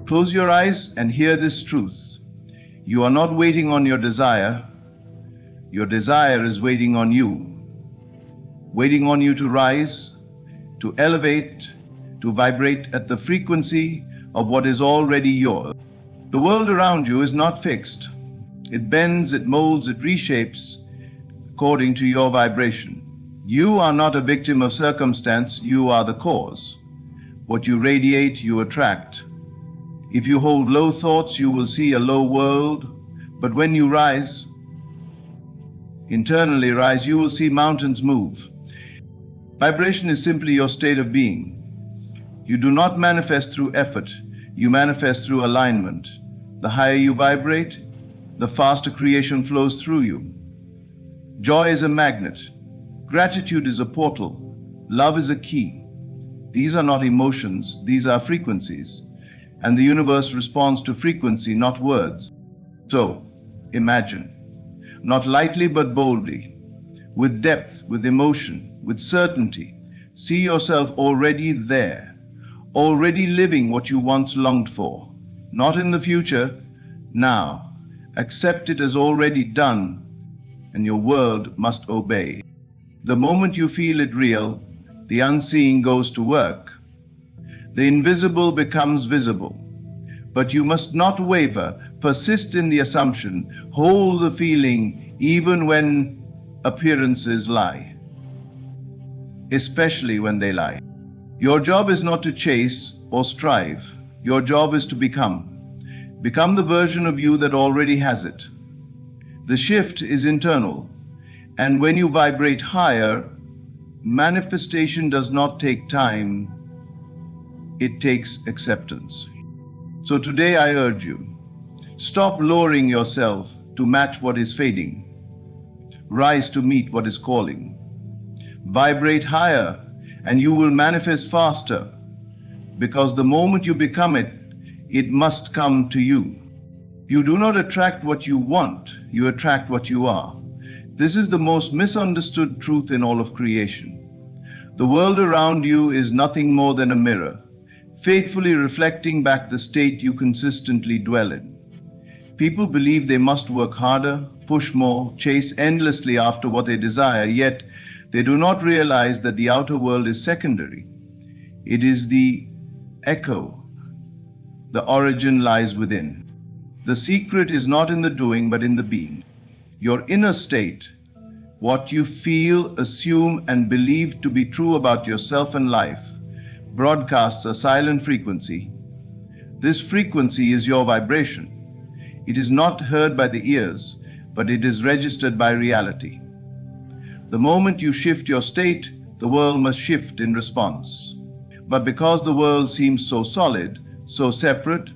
Close your eyes and hear this truth. You are not waiting on your desire is waiting on you to rise, to elevate, to vibrate at the frequency of what is already yours. The world around you is not fixed. It bends, it molds, it reshapes according to your vibration. You are not a victim of circumstance, you are the cause. What you radiate, you attract. If you hold low thoughts, you will see a low world. But when you rise, internally rise, you will see mountains move. Vibration is simply your state of being. You do not manifest through effort, you manifest through alignment. The higher you vibrate, the faster creation flows through you. Joy is a magnet. Gratitude is a portal. Love is a key. These are not emotions, these are frequencies. And the universe responds to frequency, not words. So, imagine, not lightly but boldly, with depth, with emotion, with certainty, see yourself already there, already living what you once longed for. Not in the future, now. Accept it as already done, and your world must obey. The moment you feel it real, the unseen goes to work. The invisible becomes visible. But you must not waver, persist in the assumption, hold the feeling even when appearances lie, especially when they lie. Your job is not to chase or strive. Your job is to become. Become the version of you that already has it. The shift is internal, and when you vibrate higher, manifestation does not take time, it takes acceptance. So today I urge you, stop lowering yourself to match what is fading. Rise to meet what is calling. Vibrate higher and you will manifest faster, because the moment you become it, it must come to you. You do not attract what you want, you attract what you are. This is the most misunderstood truth in all of creation. The world around you is nothing more than a mirror, faithfully reflecting back the state you consistently dwell in. People believe they must work harder, push more, chase endlessly after what they desire, yet they do not realize that the outer world is secondary. It is the echo. The origin lies within. The secret is not in the doing, but in the being. Your inner state, what you feel, assume, and believe to be true about yourself and life, broadcasts a silent frequency. This frequency is your vibration. It is not heard by the ears, but it is registered by reality. The moment you shift your state, the world must shift in response. But because the world seems so solid, so separate,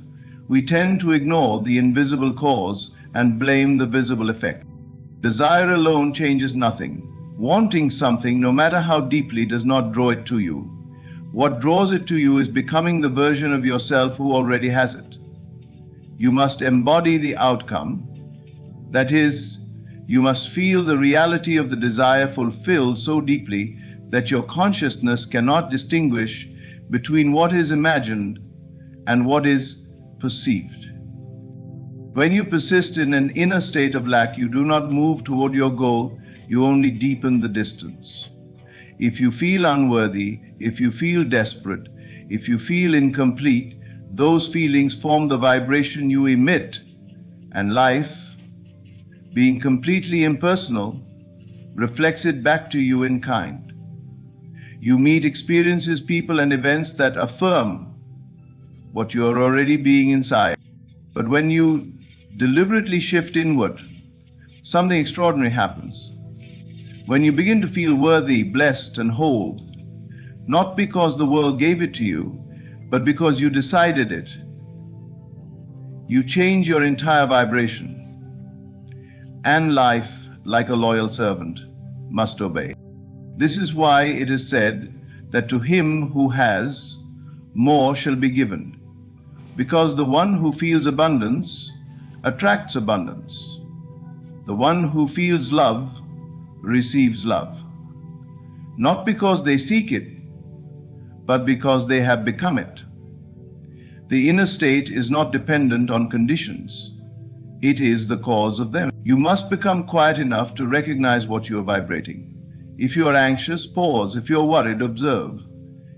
we tend to ignore the invisible cause and blame the visible effect. Desire alone changes nothing. Wanting something, no matter how deeply, does not draw it to you. What draws it to you is becoming the version of yourself who already has it. You must embody the outcome. That is, you must feel the reality of the desire fulfilled so deeply that your consciousness cannot distinguish between what is imagined and what is perceived. When you persist in an inner state of lack, you do not move toward your goal, you only deepen the distance. If you feel unworthy, if you feel desperate, if you feel incomplete, those feelings form the vibration you emit, and life, being completely impersonal, reflects it back to you in kind. You meet experiences, people, and events that affirm what you are already being inside. But when you deliberately shift inward, something extraordinary happens. When you begin to feel worthy, blessed, and whole, not because the world gave it to you, but because you decided it, you change your entire vibration. And life, like a loyal servant, must obey. This is why it is said that to him who has, more shall be given. Because the one who feels abundance attracts abundance. The one who feels love receives love. Not because they seek it, but because they have become it. The inner state is not dependent on conditions. It is the cause of them. You must become quiet enough to recognize what you are vibrating. If you are anxious, pause. If you are worried, observe.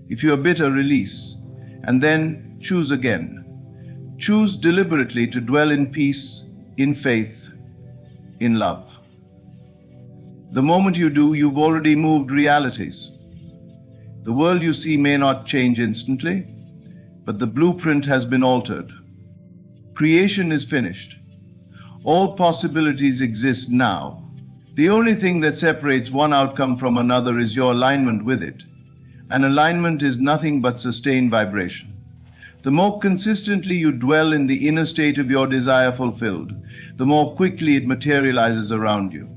If you are bitter, release. And then choose again. Choose deliberately to dwell in peace, in faith, in love. The moment you do, you've already moved realities. The world you see may not change instantly, but the blueprint has been altered. Creation is finished. All possibilities exist now. The only thing that separates one outcome from another is your alignment with it. And alignment is nothing but sustained vibration. The more consistently you dwell in the inner state of your desire fulfilled, the more quickly it materializes around you.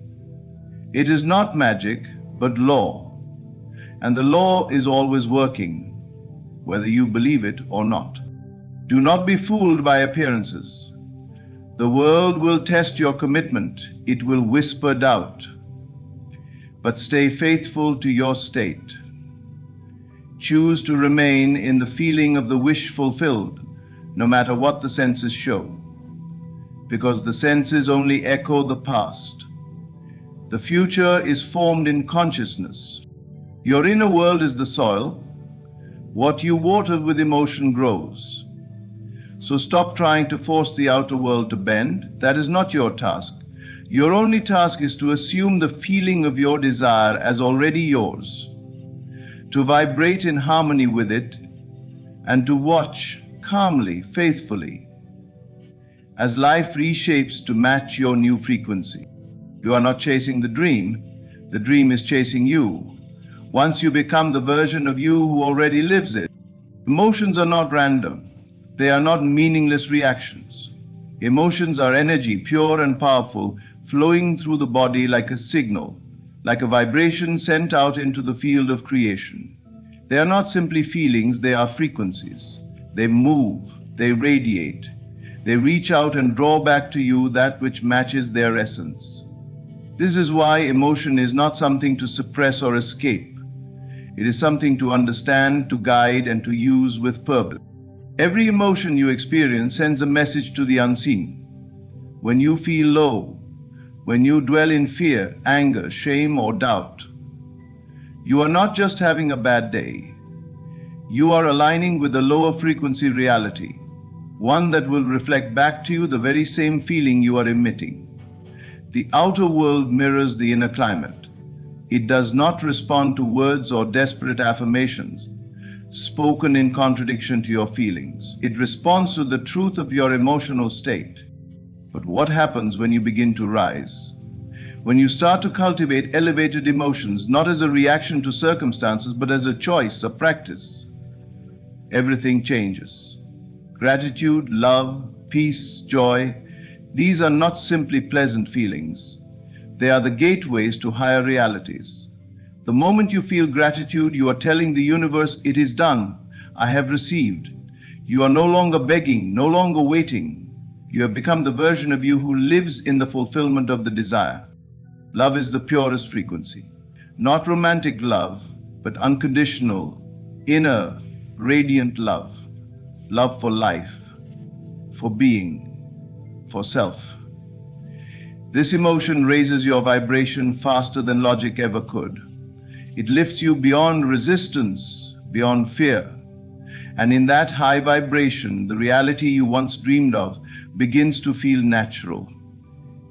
It is not magic, but law. And the law is always working, whether you believe it or not. Do not be fooled by appearances. The world will test your commitment. It will whisper doubt. But stay faithful to your state. Choose to remain in the feeling of the wish fulfilled, no matter what the senses show, because the senses only echo the past. The future is formed in consciousness. Your inner world is the soil. What you water with emotion grows. So stop trying to force the outer world to bend. That is not your task. Your only task is to assume the feeling of your desire as already yours, to vibrate in harmony with it, and to watch calmly, faithfully, as life reshapes to match your new frequency. You are not chasing the dream is chasing you. Once you become the version of you who already lives it. Emotions are not random. They are not meaningless reactions. Emotions are energy, pure and powerful, flowing through the body like a signal, like a vibration sent out into the field of creation. They are not simply feelings, they are frequencies. They move, they radiate. They reach out and draw back to you that which matches their essence. This is why emotion is not something to suppress or escape. It is something to understand, to guide, and to use with purpose. Every emotion you experience sends a message to the unseen. When you feel low, when you dwell in fear, anger, shame, or doubt, you are not just having a bad day. You are aligning with a lower frequency reality, one that will reflect back to you the very same feeling you are emitting. The outer world mirrors the inner climate. It does not respond to words or desperate affirmations spoken in contradiction to your feelings. It responds to the truth of your emotional state. But what happens when you begin to rise? When you start to cultivate elevated emotions, not as a reaction to circumstances, but as a choice, a practice, everything changes. Gratitude, love, peace, joy, these are not simply pleasant feelings. They are the gateways to higher realities. The moment you feel gratitude, you are telling the universe, it is done. I have received. You are no longer begging, no longer waiting. You have become the version of you who lives in the fulfillment of the desire. Love is the purest frequency. Not romantic love, but unconditional, inner, radiant love. Love for life, for being, for self. This emotion raises your vibration faster than logic ever could. It lifts you beyond resistance, beyond fear. And in that high vibration, the reality you once dreamed of begins to feel natural,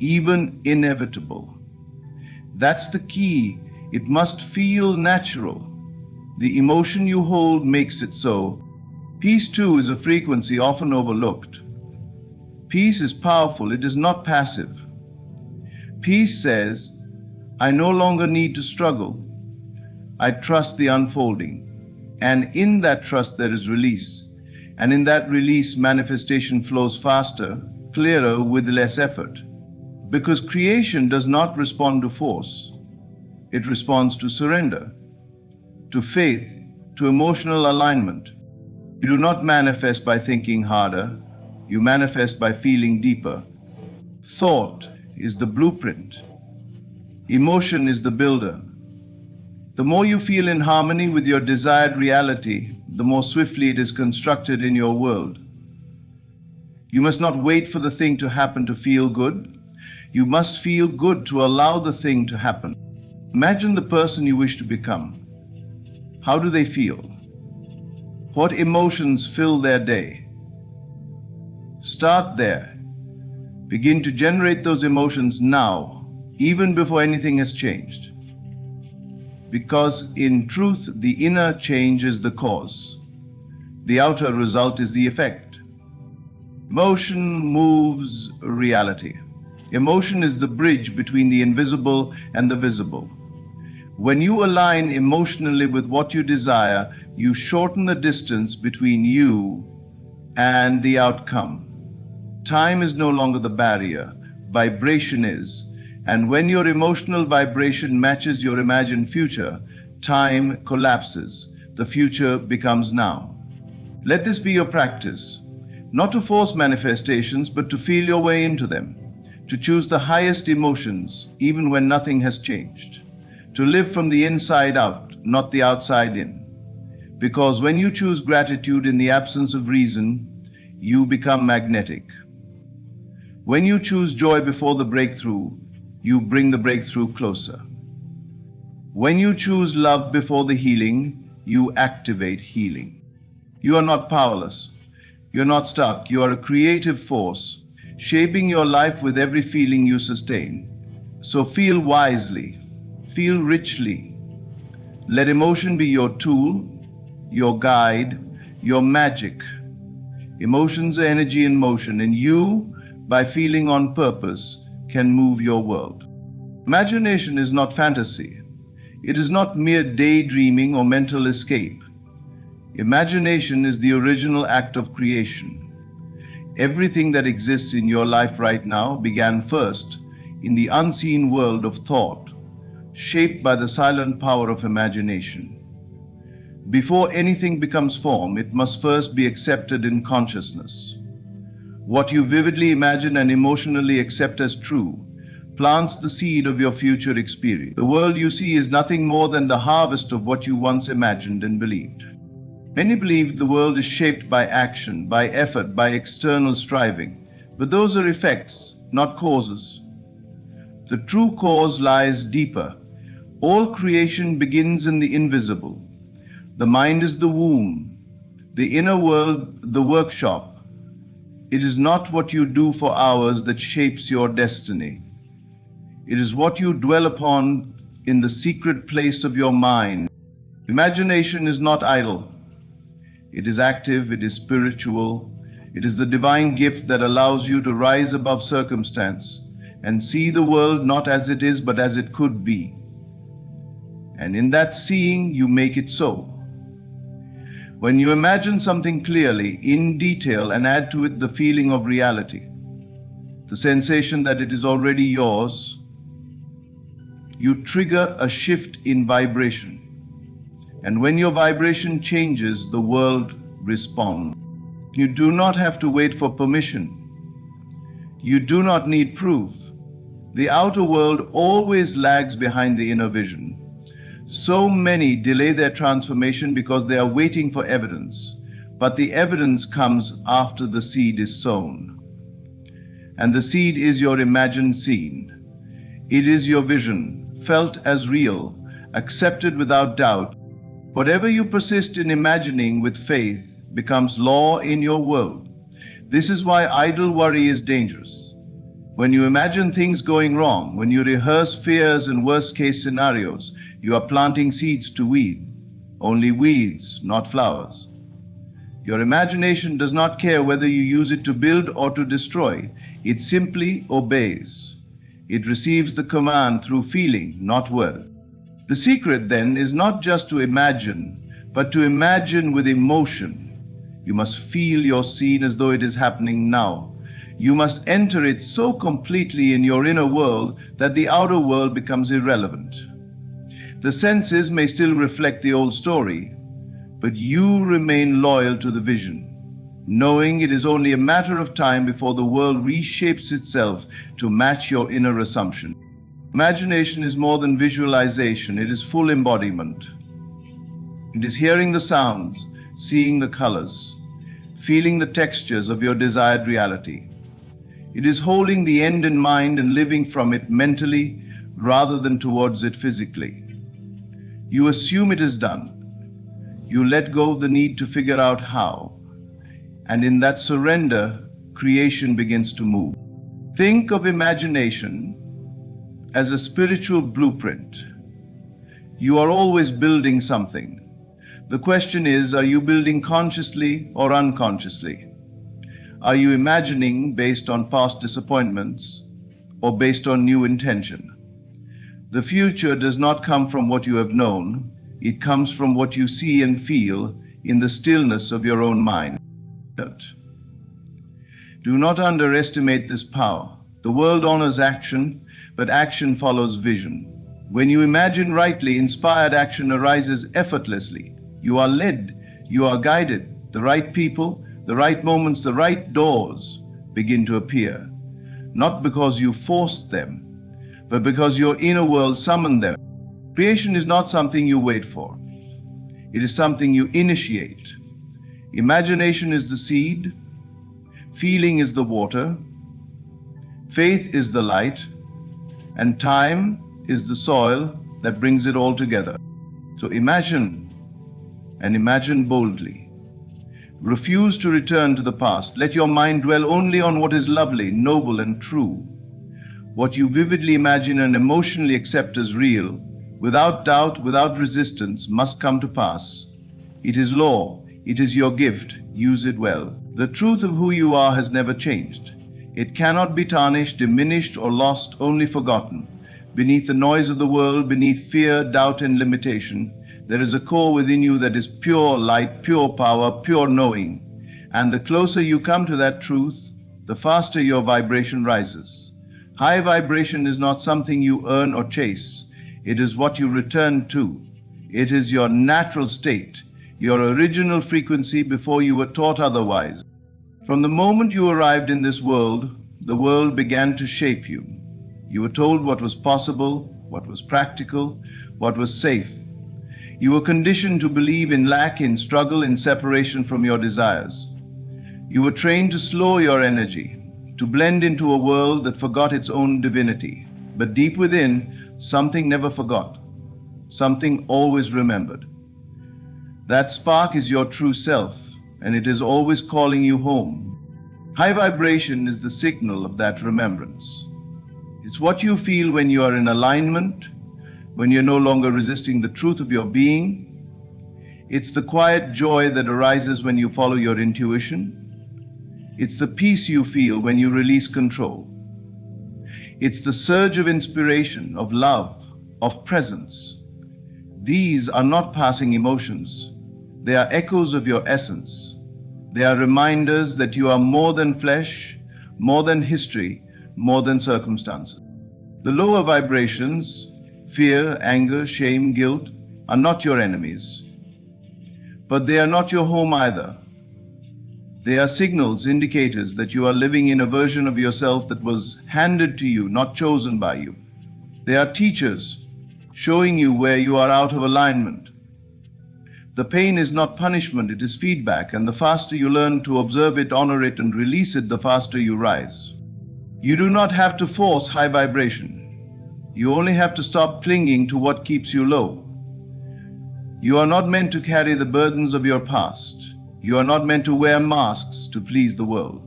even inevitable. That's the key. It must feel natural. The emotion you hold makes it so. Peace, too, is a frequency often overlooked. Peace is powerful. It is not passive. Peace says, I no longer need to struggle. I trust the unfolding. And in that trust there is release. And in that release, manifestation flows faster, clearer, with less effort. Because creation does not respond to force. It responds to surrender, to faith, to emotional alignment. You do not manifest by thinking harder. You manifest by feeling deeper. Thought is the blueprint. Emotion is the builder. The more you feel in harmony with your desired reality, the more swiftly it is constructed in your world. You must not wait for the thing to happen to feel good. You must feel good to allow the thing to happen. Imagine the person you wish to become. How do they feel? What emotions fill their day? Start there. Begin to generate those emotions now, even before anything has changed. Because in truth, the inner change is the cause. The outer result is the effect. Motion moves reality. Emotion is the bridge between the invisible and the visible. When you align emotionally with what you desire, you shorten the distance between you and the outcome. Time is no longer the barrier, vibration is. And when your emotional vibration matches your imagined future, time collapses. The future becomes now. Let this be your practice, not to force manifestations, but to feel your way into them, to choose the highest emotions, even when nothing has changed, to live from the inside out, not the outside in. Because when you choose gratitude in the absence of reason, you become magnetic. When you choose joy before the breakthrough, you bring the breakthrough closer. When you choose love before the healing, you activate healing. You are not powerless. You're not stuck. You are a creative force, shaping your life with every feeling you sustain. So feel wisely, feel richly. Let emotion be your tool, your guide, your magic. Emotions are energy in motion, and you, by feeling on purpose, can move your world. Imagination is not fantasy. It is not mere daydreaming or mental escape. Imagination is the original act of creation. Everything that exists in your life right now began first in the unseen world of thought, shaped by the silent power of imagination. Before anything becomes form, it must first be accepted in consciousness. What you vividly imagine and emotionally accept as true plants the seed of your future experience. The world you see is nothing more than the harvest of what you once imagined and believed. Many believe the world is shaped by action, by effort, by external striving, but those are effects, not causes. The true cause lies deeper. All creation begins in the invisible. The mind is the womb, the inner world the workshop. It is not what you do for hours that shapes your destiny. It is what you dwell upon in the secret place of your mind. Imagination is not idle. It is active, it is spiritual. It is the divine gift that allows you to rise above circumstance and see the world not as it is, but as it could be. And in that seeing, you make it so. When you imagine something clearly, in detail, and add to it the feeling of reality, the sensation that it is already yours, you trigger a shift in vibration. And when your vibration changes, the world responds. You do not have to wait for permission. You do not need proof. The outer world always lags behind the inner vision. So many delay their transformation because they are waiting for evidence. But the evidence comes after the seed is sown. And the seed is your imagined scene. It is your vision, felt as real, accepted without doubt. Whatever you persist in imagining with faith becomes law in your world. This is why idle worry is dangerous. When you imagine things going wrong, when you rehearse fears and worst-case scenarios, you are planting seeds to weed. Only weeds, not flowers. Your imagination does not care whether you use it to build or to destroy. It simply obeys. It receives the command through feeling, not word. The secret, then, is not just to imagine, but to imagine with emotion. You must feel your scene as though it is happening now. You must enter it so completely in your inner world that the outer world becomes irrelevant. The senses may still reflect the old story, but you remain loyal to the vision, knowing it is only a matter of time before the world reshapes itself to match your inner assumption. Imagination is more than visualization, it is full embodiment. It is hearing the sounds, seeing the colors, feeling the textures of your desired reality. It is holding the end in mind and living from it mentally rather than towards it physically. You assume it is done. You let go of the need to figure out how. And in that surrender, creation begins to move. Think of imagination as a spiritual blueprint. You are always building something. The question is, are you building consciously or unconsciously? Are you imagining based on past disappointments or based on new intention? The future does not come from what you have known. It comes from what you see and feel in the stillness of your own mind. Do not underestimate this power. The world honors action, but action follows vision. When you imagine rightly, inspired action arises effortlessly. You are led, you are guided. The right people, the right moments, the right doors begin to appear. Not because you forced them, but because your inner world summoned them. Creation is not something you wait for. It is something you initiate. Imagination is the seed, feeling is the water, faith is the light, and time is the soil that brings it all together. So imagine, and imagine boldly. Refuse to return to the past. Let your mind dwell only on what is lovely, noble, and true. What you vividly imagine and emotionally accept as real, without doubt, without resistance, must come to pass. It is law. It is your gift. Use it well. The truth of who you are has never changed. It cannot be tarnished, diminished, or lost, only forgotten. Beneath the noise of the world, beneath fear, doubt, and limitation, there is a core within you that is pure light, pure power, pure knowing. And the closer you come to that truth, the faster your vibration rises. High vibration is not something you earn or chase. It is what you return to. It is your natural state, your original frequency before you were taught otherwise. From the moment you arrived in this world, the world began to shape you. You were told what was possible, what was practical, what was safe. You were conditioned to believe in lack, in struggle, in separation from your desires. You were trained to slow your energy, to blend into a world that forgot its own divinity. But deep within, something never forgot. Something always remembered. That spark is your true self, and it is always calling you home. High vibration is the signal of that remembrance. It's what you feel when you are in alignment, when you're no longer resisting the truth of your being. It's the quiet joy that arises when you follow your intuition. It's the peace you feel when you release control. It's the surge of inspiration, of love, of presence. These are not passing emotions. They are echoes of your essence. They are reminders that you are more than flesh, more than history, more than circumstances. The lower vibrations, fear, anger, shame, guilt, are not your enemies. But they are not your home either. They are signals, indicators that you are living in a version of yourself that was handed to you, not chosen by you. They are teachers, showing you where you are out of alignment. The pain is not punishment, it is feedback, and the faster you learn to observe it, honor it, and release it, the faster you rise. You do not have to force high vibration. You only have to stop clinging to what keeps you low. You are not meant to carry the burdens of your past. You are not meant to wear masks to please the world.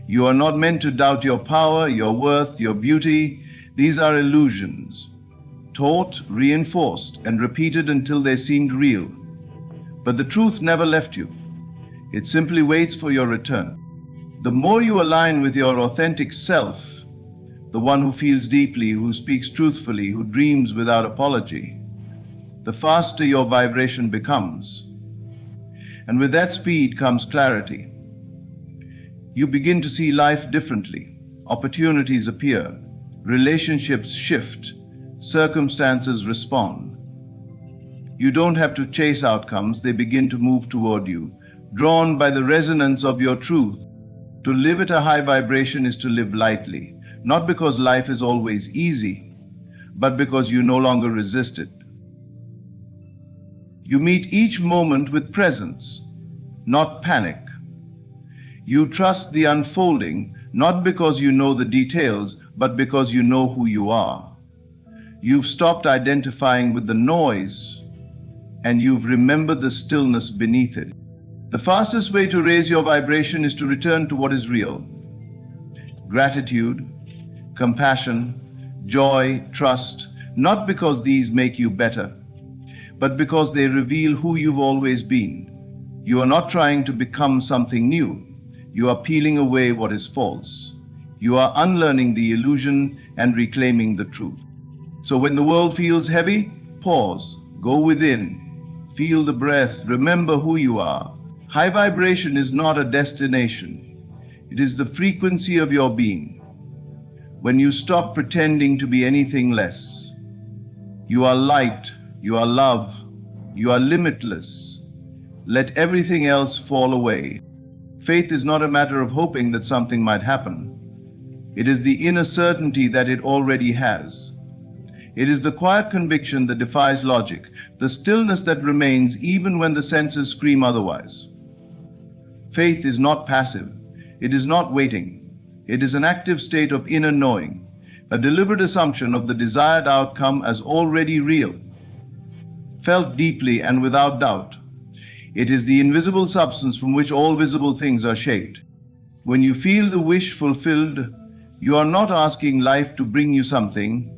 You are not meant to doubt your power, your worth, your beauty. These are illusions, taught, reinforced, and repeated until they seemed real. But the truth never left you. It simply waits for your return. The more you align with your authentic self, the one who feels deeply, who speaks truthfully, who dreams without apology, the faster your vibration becomes. And with that speed comes clarity. You begin to see life differently. Opportunities appear. Relationships shift. Circumstances respond. You don't have to chase outcomes. They begin to move toward you, drawn by the resonance of your truth. To live at a high vibration is to live lightly, not because life is always easy, but because you no longer resist it. You meet each moment with presence, not panic. You trust the unfolding, not because you know the details, but because you know who you are. You've stopped identifying with the noise, and you've remembered the stillness beneath it. The fastest way to raise your vibration is to return to what is real. Gratitude, compassion, joy, trust, not because these make you better, but because they reveal who you've always been. You are not trying to become something new. You are peeling away what is false. You are unlearning the illusion and reclaiming the truth. So when the world feels heavy, pause, go within, feel the breath, remember who you are. High vibration is not a destination. It is the frequency of your being. When you stop pretending to be anything less, you are light, you are love, you are limitless. Let everything else fall away. Faith is not a matter of hoping that something might happen. It is the inner certainty that it already has. It is the quiet conviction that defies logic, the stillness that remains even when the senses scream otherwise. Faith is not passive. It is not waiting. It is an active state of inner knowing, a deliberate assumption of the desired outcome as already real, felt deeply and without doubt. It is the invisible substance from which all visible things are shaped. When you feel the wish fulfilled, you are not asking life to bring you something.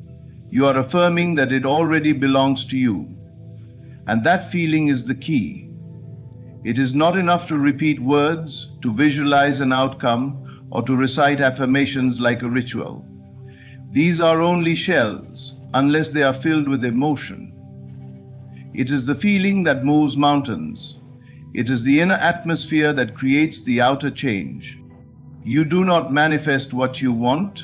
You are affirming that it already belongs to you. And that feeling is the key. It is not enough to repeat words, to visualize an outcome, or to recite affirmations like a ritual. These are only shells, unless they are filled with emotion. It is the feeling that moves mountains. It is the inner atmosphere that creates the outer change. You do not manifest what you want.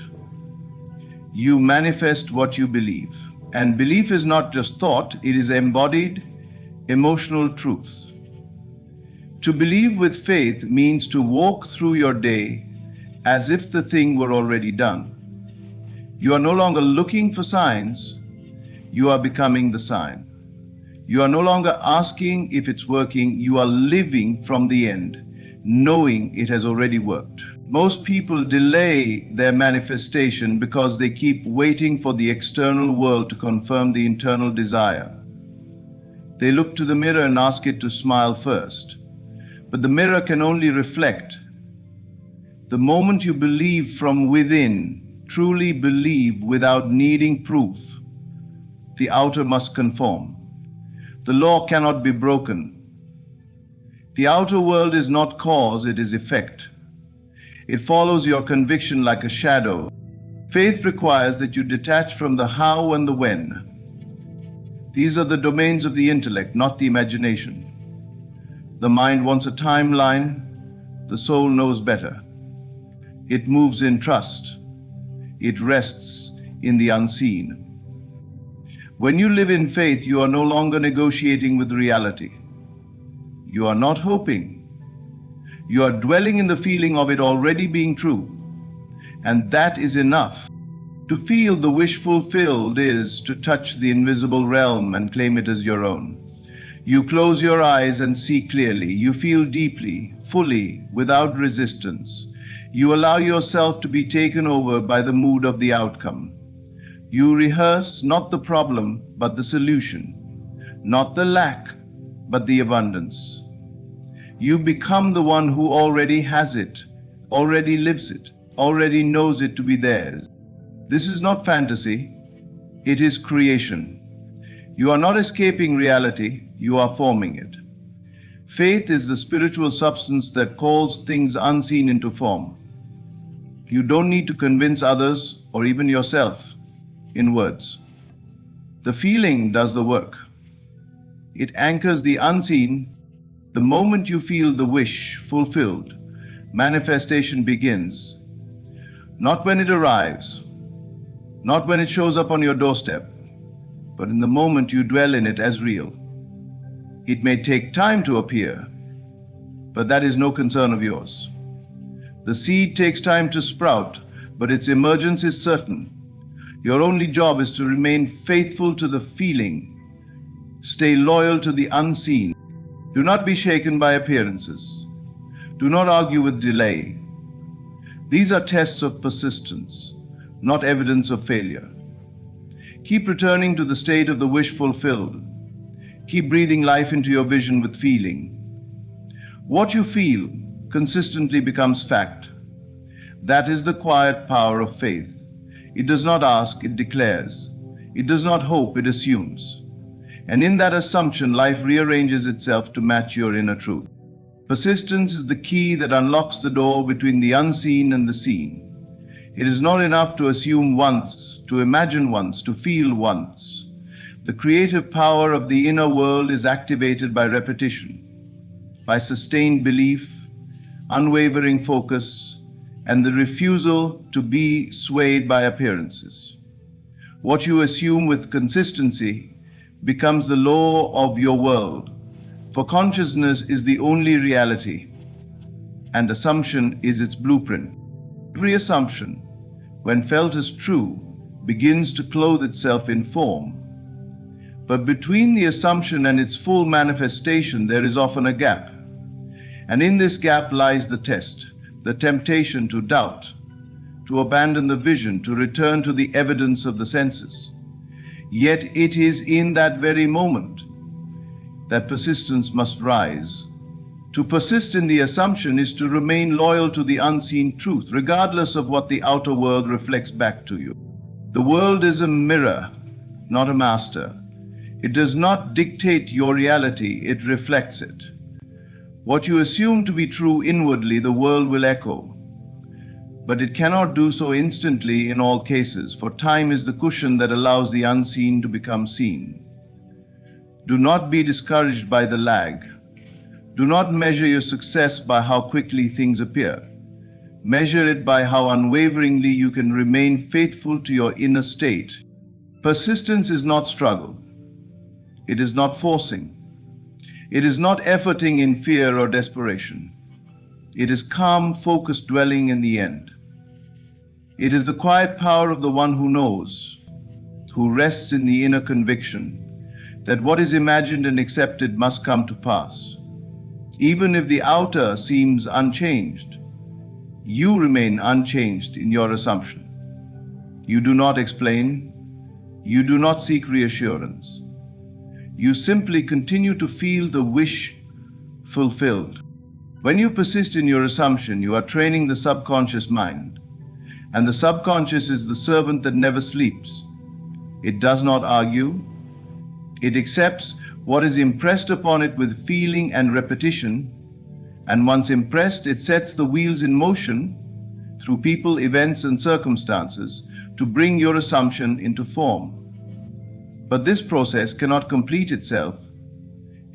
You manifest what you believe. And belief is not just thought, it is embodied, emotional truth. To believe with faith means to walk through your day as if the thing were already done. You are no longer looking for signs, you are becoming the sign. You are no longer asking if it's working, you are living from the end, knowing it has already worked. Most people delay their manifestation because they keep waiting for the external world to confirm the internal desire. They look to the mirror and ask it to smile first. But the mirror can only reflect. The moment you believe from within, truly believe without needing proof, the outer must conform. The law cannot be broken. The outer world is not cause, it is effect. It follows your conviction like a shadow. Faith requires that you detach from the how and the when. These are the domains of the intellect, not the imagination. The mind wants a timeline, the soul knows better. It moves in trust. It rests in the unseen. When you live in faith, you are no longer negotiating with reality. You are not hoping. You are dwelling in the feeling of it already being true. And that is enough. To feel the wish fulfilled is to touch the invisible realm and claim it as your own. You close your eyes and see clearly. You feel deeply, fully, without resistance. You allow yourself to be taken over by the mood of the outcome. You rehearse not the problem, but the solution. Not the lack, but the abundance. You become the one who already has it, already lives it, already knows it to be theirs. This is not fantasy, it is creation. You are not escaping reality, you are forming it. Faith is the spiritual substance that calls things unseen into form. You don't need to convince others or even yourself in words. The feeling does the work. It anchors the unseen. The moment you feel the wish fulfilled, manifestation begins. Not when it arrives, not when it shows up on your doorstep, but in the moment you dwell in it as real. It may take time to appear, but that is no concern of yours. The seed takes time to sprout, but its emergence is certain. Your only job is to remain faithful to the feeling. Stay loyal to the unseen. Do not be shaken by appearances. Do not argue with delay. These are tests of persistence, not evidence of failure. Keep returning to the state of the wish fulfilled. Keep breathing life into your vision with feeling. What you feel consistently becomes fact. That is the quiet power of faith. It does not ask, it declares. It does not hope, it assumes. And in that assumption, life rearranges itself to match your inner truth. Persistence is the key that unlocks the door between the unseen and the seen. It is not enough to assume once, to imagine once, to feel once. The creative power of the inner world is activated by repetition, by sustained belief, unwavering focus, and the refusal to be swayed by appearances. What you assume with consistency becomes the law of your world, for consciousness is the only reality, and assumption is its blueprint. Every assumption, when felt as true, begins to clothe itself in form. But between the assumption and its full manifestation, there is often a gap. And in this gap lies the test, the temptation to doubt, to abandon the vision, to return to the evidence of the senses. Yet it is in that very moment that persistence must rise. To persist in the assumption is to remain loyal to the unseen truth, regardless of what the outer world reflects back to you. The world is a mirror, not a master. It does not dictate your reality, it reflects it. What you assume to be true inwardly, the world will echo. But it cannot do so instantly in all cases, for time is the cushion that allows the unseen to become seen. Do not be discouraged by the lag. Do not measure your success by how quickly things appear. Measure it by how unwaveringly you can remain faithful to your inner state. Persistence is not struggle. It is not forcing. It is not efforting in fear or desperation. It is calm, focused dwelling in the end. It is the quiet power of the one who knows, who rests in the inner conviction that what is imagined and accepted must come to pass. Even if the outer seems unchanged, you remain unchanged in your assumption. You do not explain. You do not seek reassurance. You simply continue to feel the wish fulfilled. When you persist in your assumption, you are training the subconscious mind. And the subconscious is the servant that never sleeps. It does not argue. It accepts what is impressed upon it with feeling and repetition. And once impressed, it sets the wheels in motion through people, events, and circumstances to bring your assumption into form. But this process cannot complete itself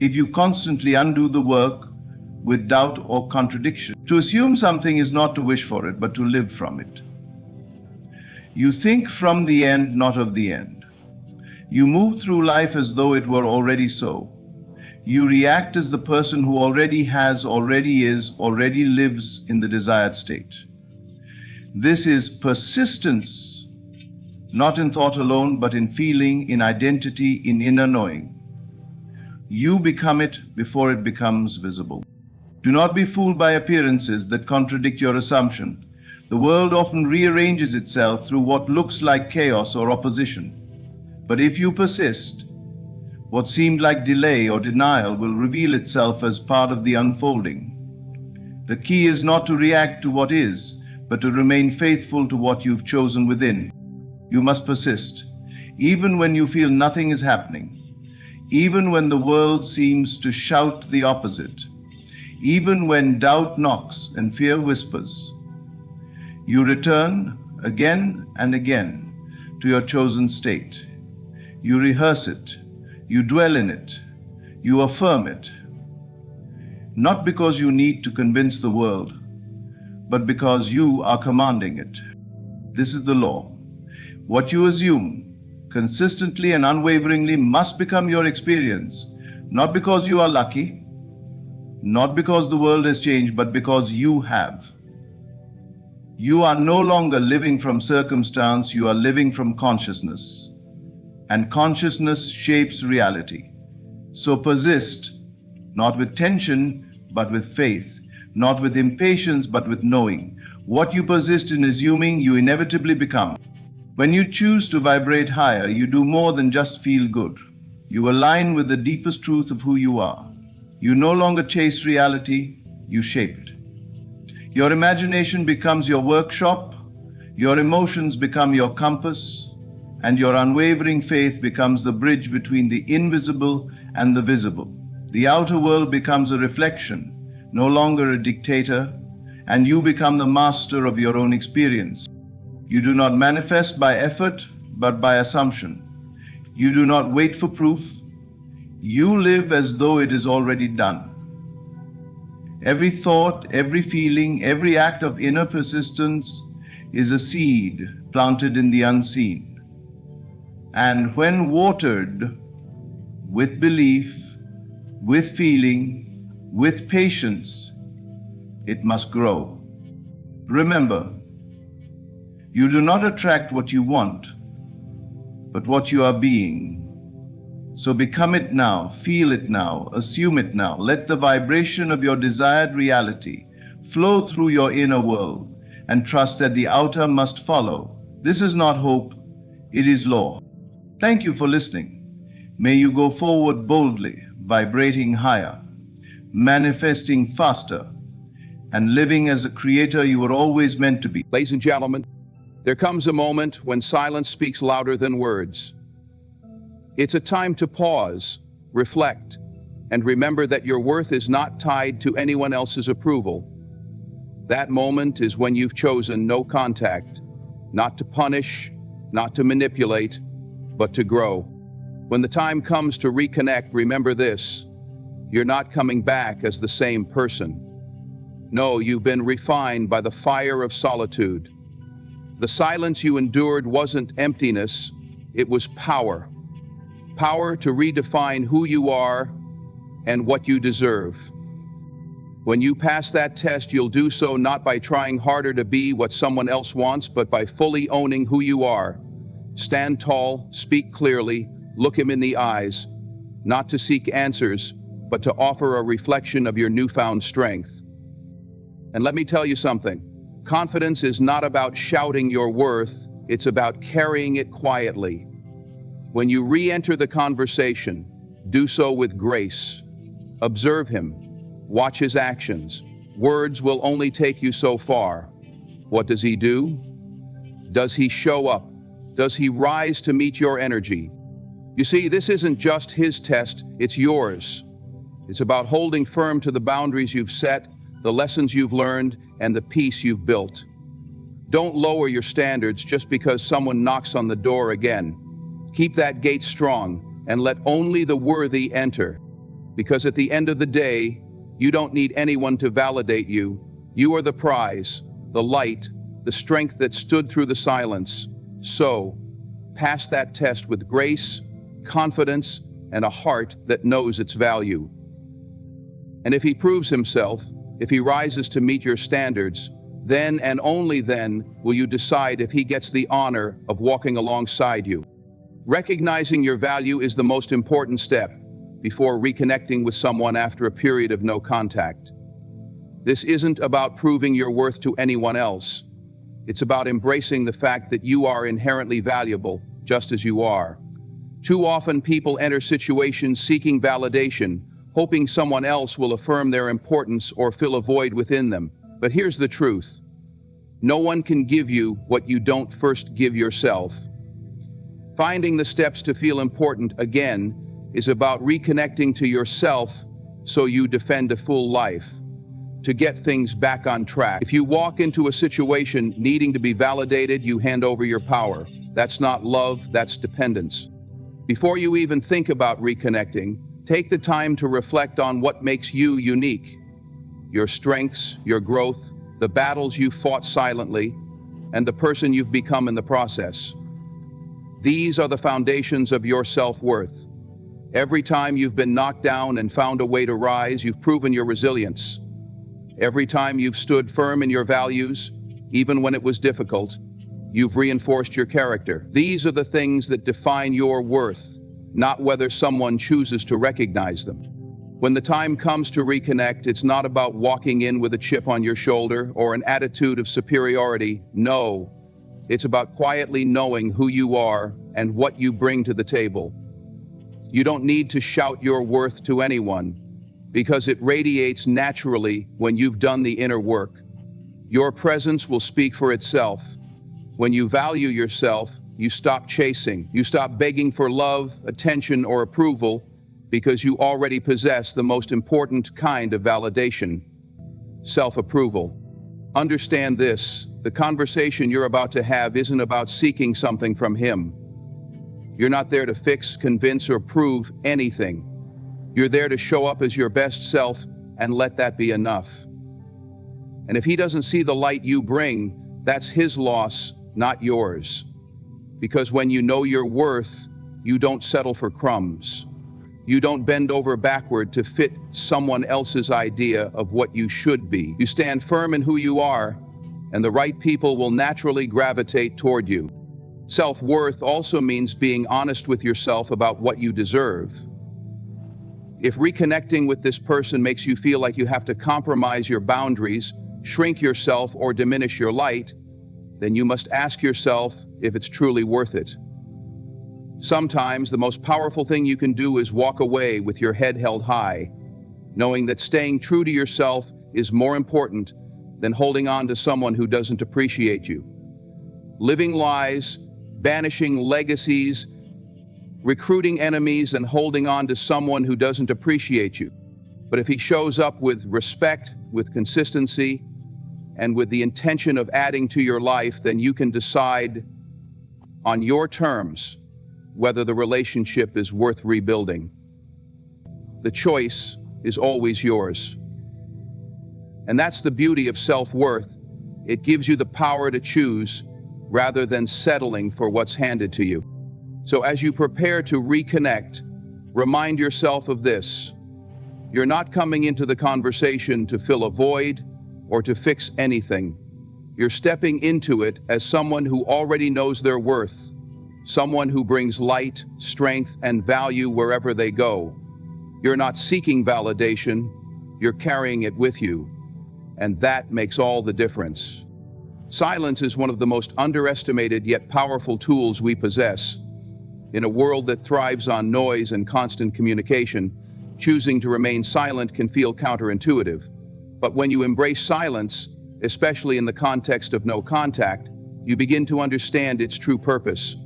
if you constantly undo the work with doubt or contradiction. To assume something is not to wish for it, but to live from it. You think from the end, not of the end. You move through life as though it were already so. You react as the person who already has, already is, already lives in the desired state. This is persistence, not in thought alone, but in feeling, in identity, in inner knowing. You become it before it becomes visible. Do not be fooled by appearances that contradict your assumption. The world often rearranges itself through what looks like chaos or opposition. But if you persist, what seemed like delay or denial will reveal itself as part of the unfolding. The key is not to react to what is, but to remain faithful to what you've chosen within. You must persist, even when you feel nothing is happening, even when the world seems to shout the opposite, even when doubt knocks and fear whispers. You return again and again to your chosen state. You rehearse it, you dwell in it, you affirm it, not because you need to convince the world, but because you are commanding it. This is the law. What you assume, consistently and unwaveringly, must become your experience, not because you are lucky, not because the world has changed, but because you have. You are no longer living from circumstance, you are living from consciousness. And consciousness shapes reality. So persist, not with tension, but with faith. not with impatience, but with knowing. What you persist in assuming, you inevitably become. When you choose to vibrate higher, you do more than just feel good. You align with the deepest truth of who you are. You no longer chase reality, you shape it. Your imagination becomes your workshop, your emotions become your compass, and your unwavering faith becomes the bridge between the invisible and the visible. The outer world becomes a reflection, no longer a dictator, and you become the master of your own experience. You do not manifest by effort, but by assumption. You do not wait for proof. You live as though it is already done. Every thought, every feeling, every act of inner persistence is a seed planted in the unseen. And when watered with belief, with feeling, with patience, it must grow. Remember, you do not attract what you want, but what you are being. So become it now, feel it now, assume it now. Let the vibration of your desired reality flow through your inner world, and trust that the outer must follow. This is not hope, it is law. Thank you for listening. May you go forward boldly, vibrating higher, manifesting faster, and living as a creator you were always meant to be. Ladies and gentlemen, there comes a moment when silence speaks louder than words. It's a time to pause, reflect, and remember that your worth is not tied to anyone else's approval. That moment is when you've chosen no contact, not to punish, not to manipulate, but to grow. When the time comes to reconnect, remember this: you're not coming back as the same person. No, you've been refined by the fire of solitude. The silence you endured wasn't emptiness, it was power. Power to redefine who you are and what you deserve. When you pass that test, you'll do so not by trying harder to be what someone else wants, but by fully owning who you are. Stand tall, speak clearly, look him in the eyes, not to seek answers, but to offer a reflection of your newfound strength. And let me tell you something. Confidence is not about shouting your worth, it's about carrying it quietly. When you re-enter the conversation, do so with grace. Observe him, watch his actions. Words will only take you so far. What does he do? Does he show up? Does he rise to meet your energy? You see, this isn't just his test, it's yours. It's about holding firm to the boundaries you've set, the lessons you've learned, and the peace you've built. Don't lower your standards just because someone knocks on the door again. Keep that gate strong and let only the worthy enter. Because at the end of the day, you don't need anyone to validate you. You are the prize, the light, the strength that stood through the silence. So, pass that test with grace, confidence, and a heart that knows its value. And if he proves himself, if he rises to meet your standards, then and only then will you decide if he gets the honor of walking alongside you. Recognizing your value is the most important step before reconnecting with someone after a period of no contact. This isn't about proving your worth to anyone else. It's about embracing the fact that you are inherently valuable, just as you are. Too often people enter situations seeking validation, hoping someone else will affirm their importance or fill a void within them. But here's the truth. No one can give you what you don't first give yourself. Finding the steps to feel important again is about reconnecting to yourself so you defend a full life, to get things back on track. If you walk into a situation needing to be validated, you hand over your power. That's not love, that's dependence. Before you even think about reconnecting, take the time to reflect on what makes you unique. Your strengths, your growth, the battles you fought silently, and the person you've become in the process. These are the foundations of your self-worth. Every time you've been knocked down and found a way to rise, you've proven your resilience. Every time you've stood firm in your values, even when it was difficult, you've reinforced your character. These are the things that define your worth, not whether someone chooses to recognize them. When the time comes to reconnect, it's not about walking in with a chip on your shoulder or an attitude of superiority. No, it's about quietly knowing who you are and what you bring to the table. You don't need to shout your worth to anyone, because it radiates naturally when you've done the inner work. Your presence will speak for itself. When you value yourself, you stop chasing. You stop begging for love, attention, or approval, because you already possess the most important kind of validation: self-approval. Understand this: the conversation you're about to have isn't about seeking something from him. You're not there to fix, convince, or prove anything. You're there to show up as your best self and let that be enough. And if he doesn't see the light you bring, that's his loss, not yours. Because when you know your worth, you don't settle for crumbs. You don't bend over backward to fit someone else's idea of what you should be. You stand firm in who you are, and the right people will naturally gravitate toward you. Self-worth also means being honest with yourself about what you deserve. If reconnecting with this person makes you feel like you have to compromise your boundaries, shrink yourself, or diminish your light, then you must ask yourself if it's truly worth it. Sometimes the most powerful thing you can do is walk away with your head held high, knowing that staying true to yourself is more important than holding on to someone who doesn't appreciate you. Living lies, banishing legacies, recruiting enemies, and holding on to someone who doesn't appreciate you. But if he shows up with respect, with consistency, and with the intention of adding to your life, then you can decide on your terms whether the relationship is worth rebuilding. The choice is always yours. And that's the beauty of self-worth. It gives you the power to choose rather than settling for what's handed to you. So as you prepare to reconnect, remind yourself of this: you're not coming into the conversation to fill a void or to fix anything. You're stepping into it as someone who already knows their worth, someone who brings light, strength, and value wherever they go. You're not seeking validation, you're carrying it with you, and that makes all the difference. Silence is one of the most underestimated yet powerful tools we possess. In a world that thrives on noise and constant communication, choosing to remain silent can feel counterintuitive. But when you embrace silence, especially in the context of no contact, you begin to understand its true purpose.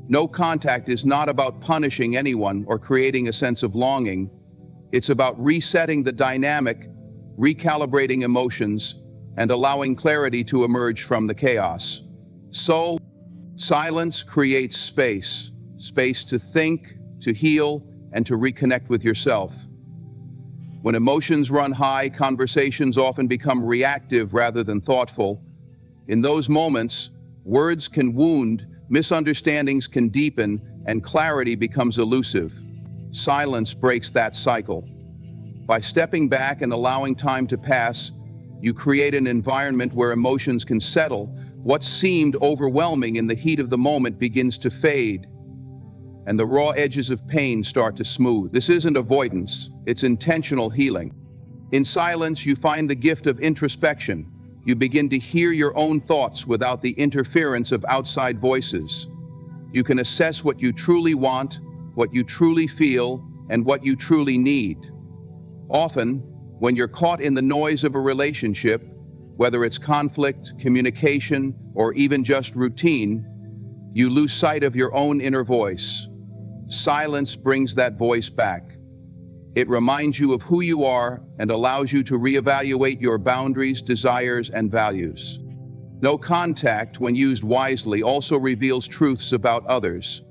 No contact is not about punishing anyone or creating a sense of longing. It's about resetting the dynamic, recalibrating emotions, and allowing clarity to emerge from the chaos. So, silence creates space to think, to heal, and to reconnect with yourself. When emotions run high, conversations often become reactive rather than thoughtful. In those moments, words can wound, misunderstandings can deepen, and clarity becomes elusive. Silence breaks that cycle. By stepping back and allowing time to pass, you create an environment where emotions can settle. What seemed overwhelming in the heat of the moment begins to fade, and the raw edges of pain start to smooth. This isn't avoidance, it's intentional healing. In silence, you find the gift of introspection. You begin to hear your own thoughts without the interference of outside voices. You can assess what you truly want, what you truly feel, and what you truly need. Often, when you're caught in the noise of a relationship, whether it's conflict, communication, or even just routine, you lose sight of your own inner voice. Silence brings that voice back. It reminds you of who you are and allows you to reevaluate your boundaries, desires, and values. No contact, when used wisely, also reveals truths about others.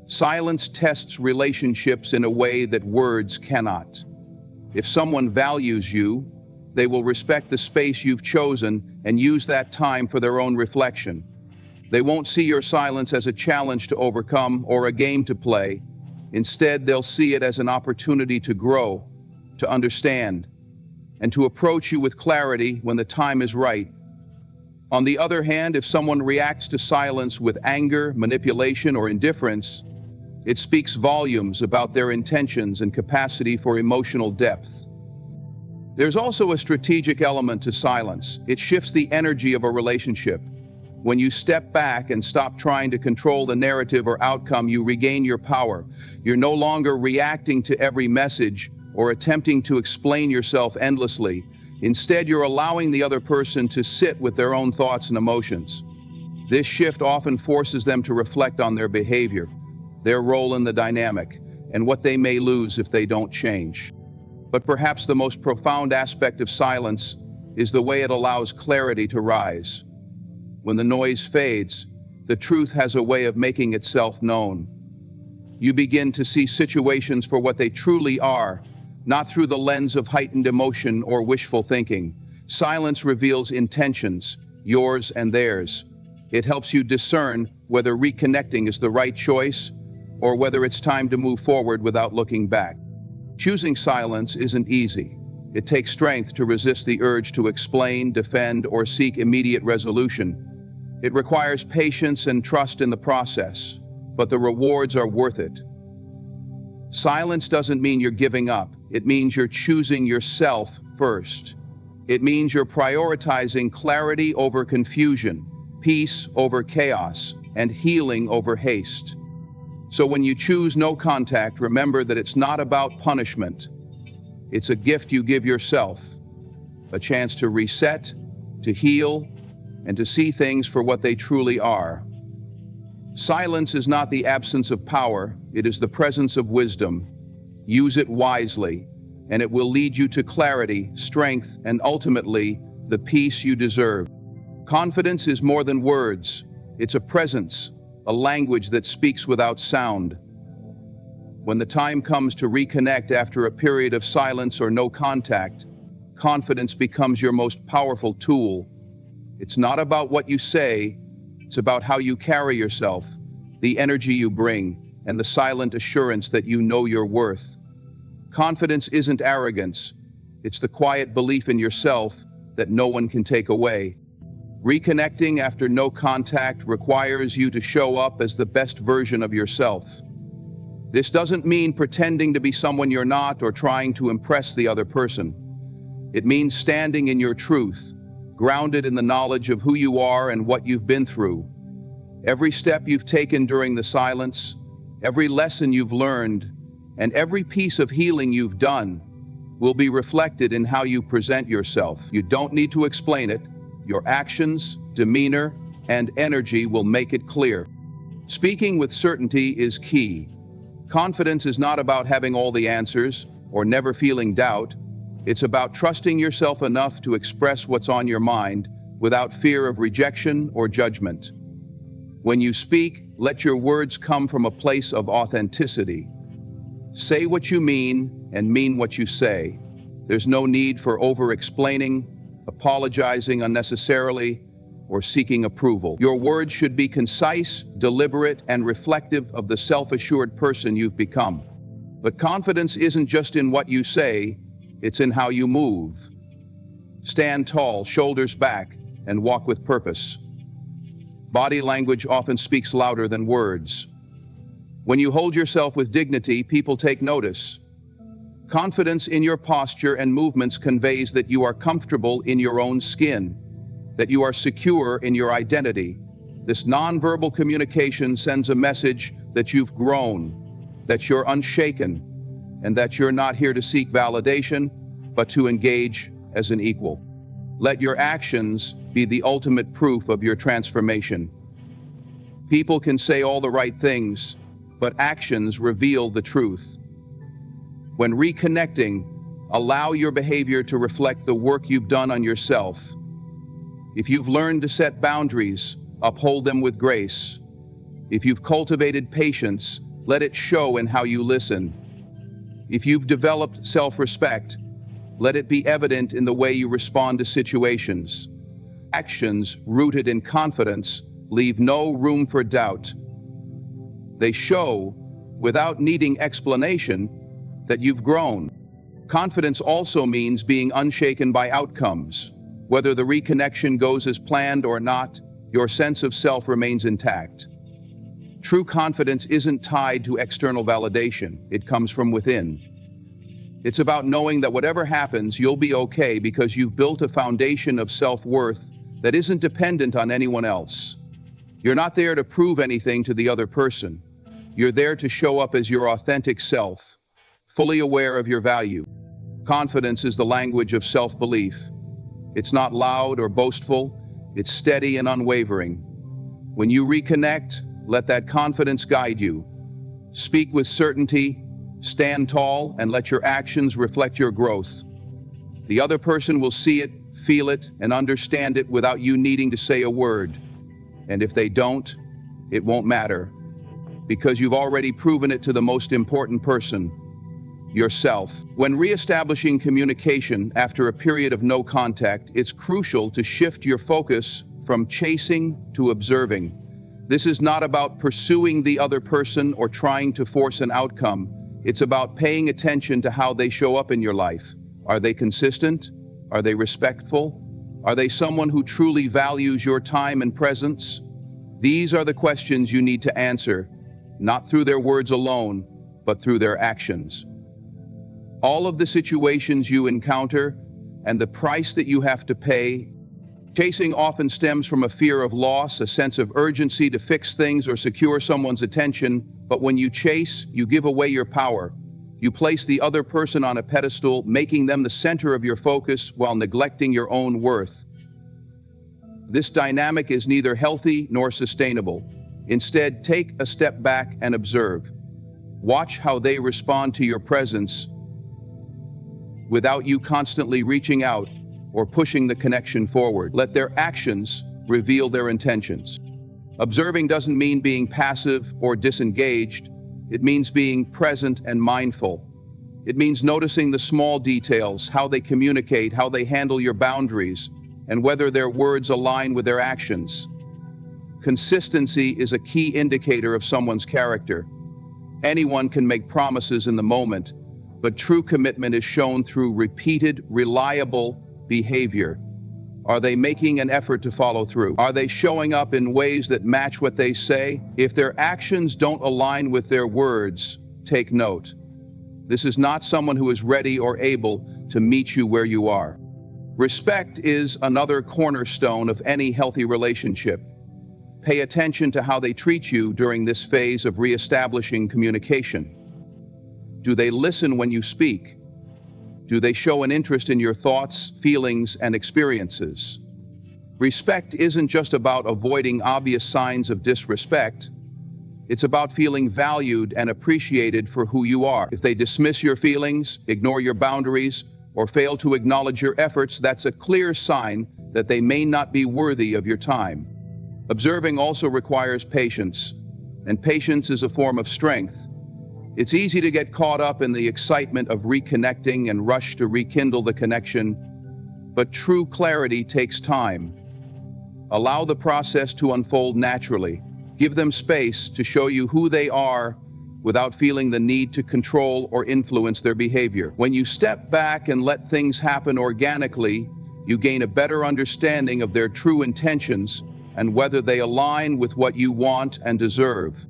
Silence tests relationships in a way that words cannot. If someone values you, they will respect the space you've chosen and use that time for their own reflection. They won't see your silence as a challenge to overcome or a game to play. Instead, they'll see it as an opportunity to grow, to understand, and to approach you with clarity when the time is right. On the other hand, if someone reacts to silence with anger, manipulation, or indifference, It speaks volumes about their intentions and capacity for emotional depth. There's also a strategic element to silence. It shifts the energy of a relationship. When you step back and stop trying to control the narrative or outcome, you regain your power. You're no longer reacting to every message or attempting to explain yourself endlessly. Instead, you're allowing the other person to sit with their own thoughts and emotions. This shift often forces them to reflect on their behavior, their role in the dynamic, and what they may lose if they don't change. But perhaps the most profound aspect of silence is the way it allows clarity to rise. When the noise fades, the truth has a way of making itself known. You begin to see situations for what they truly are, not through the lens of heightened emotion or wishful thinking. Silence reveals intentions, yours and theirs. It helps you discern whether reconnecting is the right choice or whether it's time to move forward without looking back. Choosing silence isn't easy. It takes strength to resist the urge to explain, defend, or seek immediate resolution. It requires patience and trust in the process, but the rewards are worth it. Silence doesn't mean you're giving up. It means you're choosing yourself first. It means you're prioritizing clarity over confusion, peace over chaos, and healing over haste. So when you choose no contact, remember that it's not about punishment. It's a gift you give yourself, a chance to reset, to heal, and to see things for what they truly are. Silence is not the absence of power, it is the presence of wisdom. Use it wisely, and it will lead you to clarity, strength, and ultimately, the peace you deserve. Confidence is more than words. It's a presence, a language that speaks without sound. When the time comes to reconnect after a period of silence or no contact, confidence becomes your most powerful tool. It's not about what you say, it's about how you carry yourself, the energy you bring, and the silent assurance that you know your worth. Confidence isn't arrogance, it's the quiet belief in yourself that no one can take away. Reconnecting after no contact requires you to show up as the best version of yourself. This doesn't mean pretending to be someone you're not or trying to impress the other person. It means standing in your truth, grounded in the knowledge of who you are and what you've been through. Every step you've taken during the silence, every lesson you've learned, and every piece of healing you've done will be reflected in how you present yourself. You don't need to explain it. Your actions, demeanor, and energy will make it clear. Speaking with certainty is key. Confidence is not about having all the answers or never feeling doubt. It's about trusting yourself enough to express what's on your mind without fear of rejection or judgment. When you speak, let your words come from a place of authenticity. Say what you mean and mean what you say. There's no need for over-explaining, apologizing unnecessarily, or seeking approval. Your words should be concise, deliberate, and reflective of the self-assured person you've become. But confidence isn't just in what you say, it's in how you move. Stand tall, shoulders back, and walk with purpose. Body language often speaks louder than words. When you hold yourself with dignity, people take notice. Confidence in your posture and movements conveys that you are comfortable in your own skin, that you are secure in your identity. This nonverbal communication sends a message that you've grown, that you're unshaken, and that you're not here to seek validation, but to engage as an equal. Let your actions be the ultimate proof of your transformation. People can say all the right things, but actions reveal the truth. When reconnecting, allow your behavior to reflect the work you've done on yourself. If you've learned to set boundaries, uphold them with grace. If you've cultivated patience, let it show in how you listen. If you've developed self-respect, let it be evident in the way you respond to situations. Actions rooted in confidence leave no room for doubt. They show, without needing explanation, that you've grown. Confidence also means being unshaken by outcomes. Whether the reconnection goes as planned or not, your sense of self remains intact. True confidence isn't tied to external validation. It comes from within. It's about knowing that whatever happens, you'll be okay because you've built a foundation of self-worth that isn't dependent on anyone else. You're not there to prove anything to the other person. You're there to show up as your authentic self, fully aware of your value. Confidence is the language of self-belief. It's not loud or boastful. It's steady and unwavering. When you reconnect, let that confidence guide you. Speak with certainty, stand tall, and let your actions reflect your growth. The other person will see it, feel it, and understand it without you needing to say a word. And if they don't, it won't matter, because you've already proven it to the most important person, yourself. When reestablishing communication after a period of no contact, it's crucial to shift your focus from chasing to observing. This is not about pursuing the other person or trying to force an outcome. It's about paying attention to how they show up in your life. Are they consistent? Are they respectful? Are they someone who truly values your time and presence? These are the questions you need to answer, not through their words alone, but through their actions. All of the situations you encounter and the price that you have to pay. Chasing often stems from a fear of loss, a sense of urgency to fix things or secure someone's attention. But when you chase, you give away your power. You place the other person on a pedestal, making them the center of your focus while neglecting your own worth. This dynamic is neither healthy nor sustainable. Instead, take a step back and observe. Watch how they respond to your presence without you constantly reaching out or pushing the connection forward. Let their actions reveal their intentions. Observing doesn't mean being passive or disengaged. It means being present and mindful. It means noticing the small details, how they communicate, how they handle your boundaries, and whether their words align with their actions. Consistency is a key indicator of someone's character. Anyone can make promises in the moment, but true commitment is shown through repeated, reliable behavior. Are they making an effort to follow through? Are they showing up in ways that match what they say? If their actions don't align with their words, take note. This is not someone who is ready or able to meet you where you are. Respect is another cornerstone of any healthy relationship. Pay attention to how they treat you during this phase of reestablishing communication. Do they listen when you speak? Do they show an interest in your thoughts, feelings, and experiences? Respect isn't just about avoiding obvious signs of disrespect. It's about feeling valued and appreciated for who you are. If they dismiss your feelings, ignore your boundaries, or fail to acknowledge your efforts, that's a clear sign that they may not be worthy of your time. Observing also requires patience, and patience is a form of strength. It's easy to get caught up in the excitement of reconnecting and rush to rekindle the connection, but true clarity takes time. Allow the process to unfold naturally. Give them space to show you who they are without feeling the need to control or influence their behavior. When you step back and let things happen organically, you gain a better understanding of their true intentions and whether they align with what you want and deserve.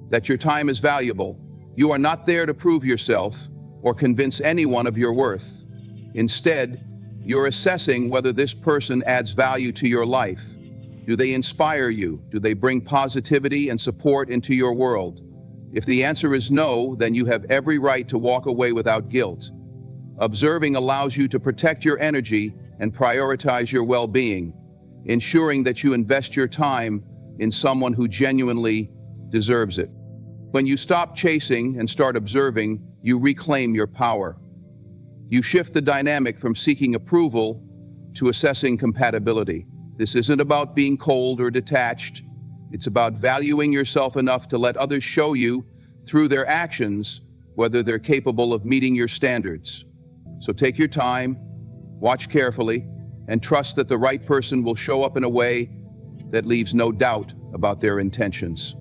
That your time is valuable. You are not there to prove yourself or convince anyone of your worth. Instead, you're assessing whether this person adds value to your life. Do they inspire you? Do they bring positivity and support into your world? If the answer is no, then you have every right to walk away without guilt. Observing allows you to protect your energy and prioritize your well-being, ensuring that you invest your time in someone who genuinely deserves it. When you stop chasing and start observing, you reclaim your power. You shift the dynamic from seeking approval to assessing compatibility. This isn't about being cold or detached. It's about valuing yourself enough to let others show you, through their actions, whether they're capable of meeting your standards. So take your time, watch carefully, and trust that the right person will show up in a way that leaves no doubt about their intentions.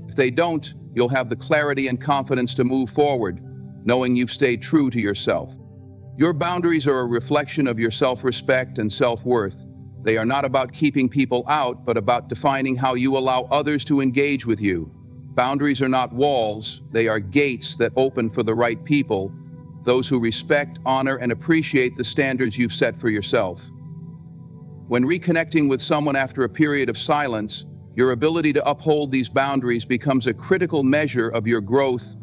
If they don't, you'll have the clarity and confidence to move forward, knowing you've stayed true to yourself. Your boundaries are a reflection of your self-respect and self-worth. They are not about keeping people out, but about defining how you allow others to engage with you. Boundaries are not walls, they are gates that open for the right people, those who respect, honor, and appreciate the standards you've set for yourself. When reconnecting with someone after a period of silence, your ability to uphold these boundaries becomes a critical measure of your growth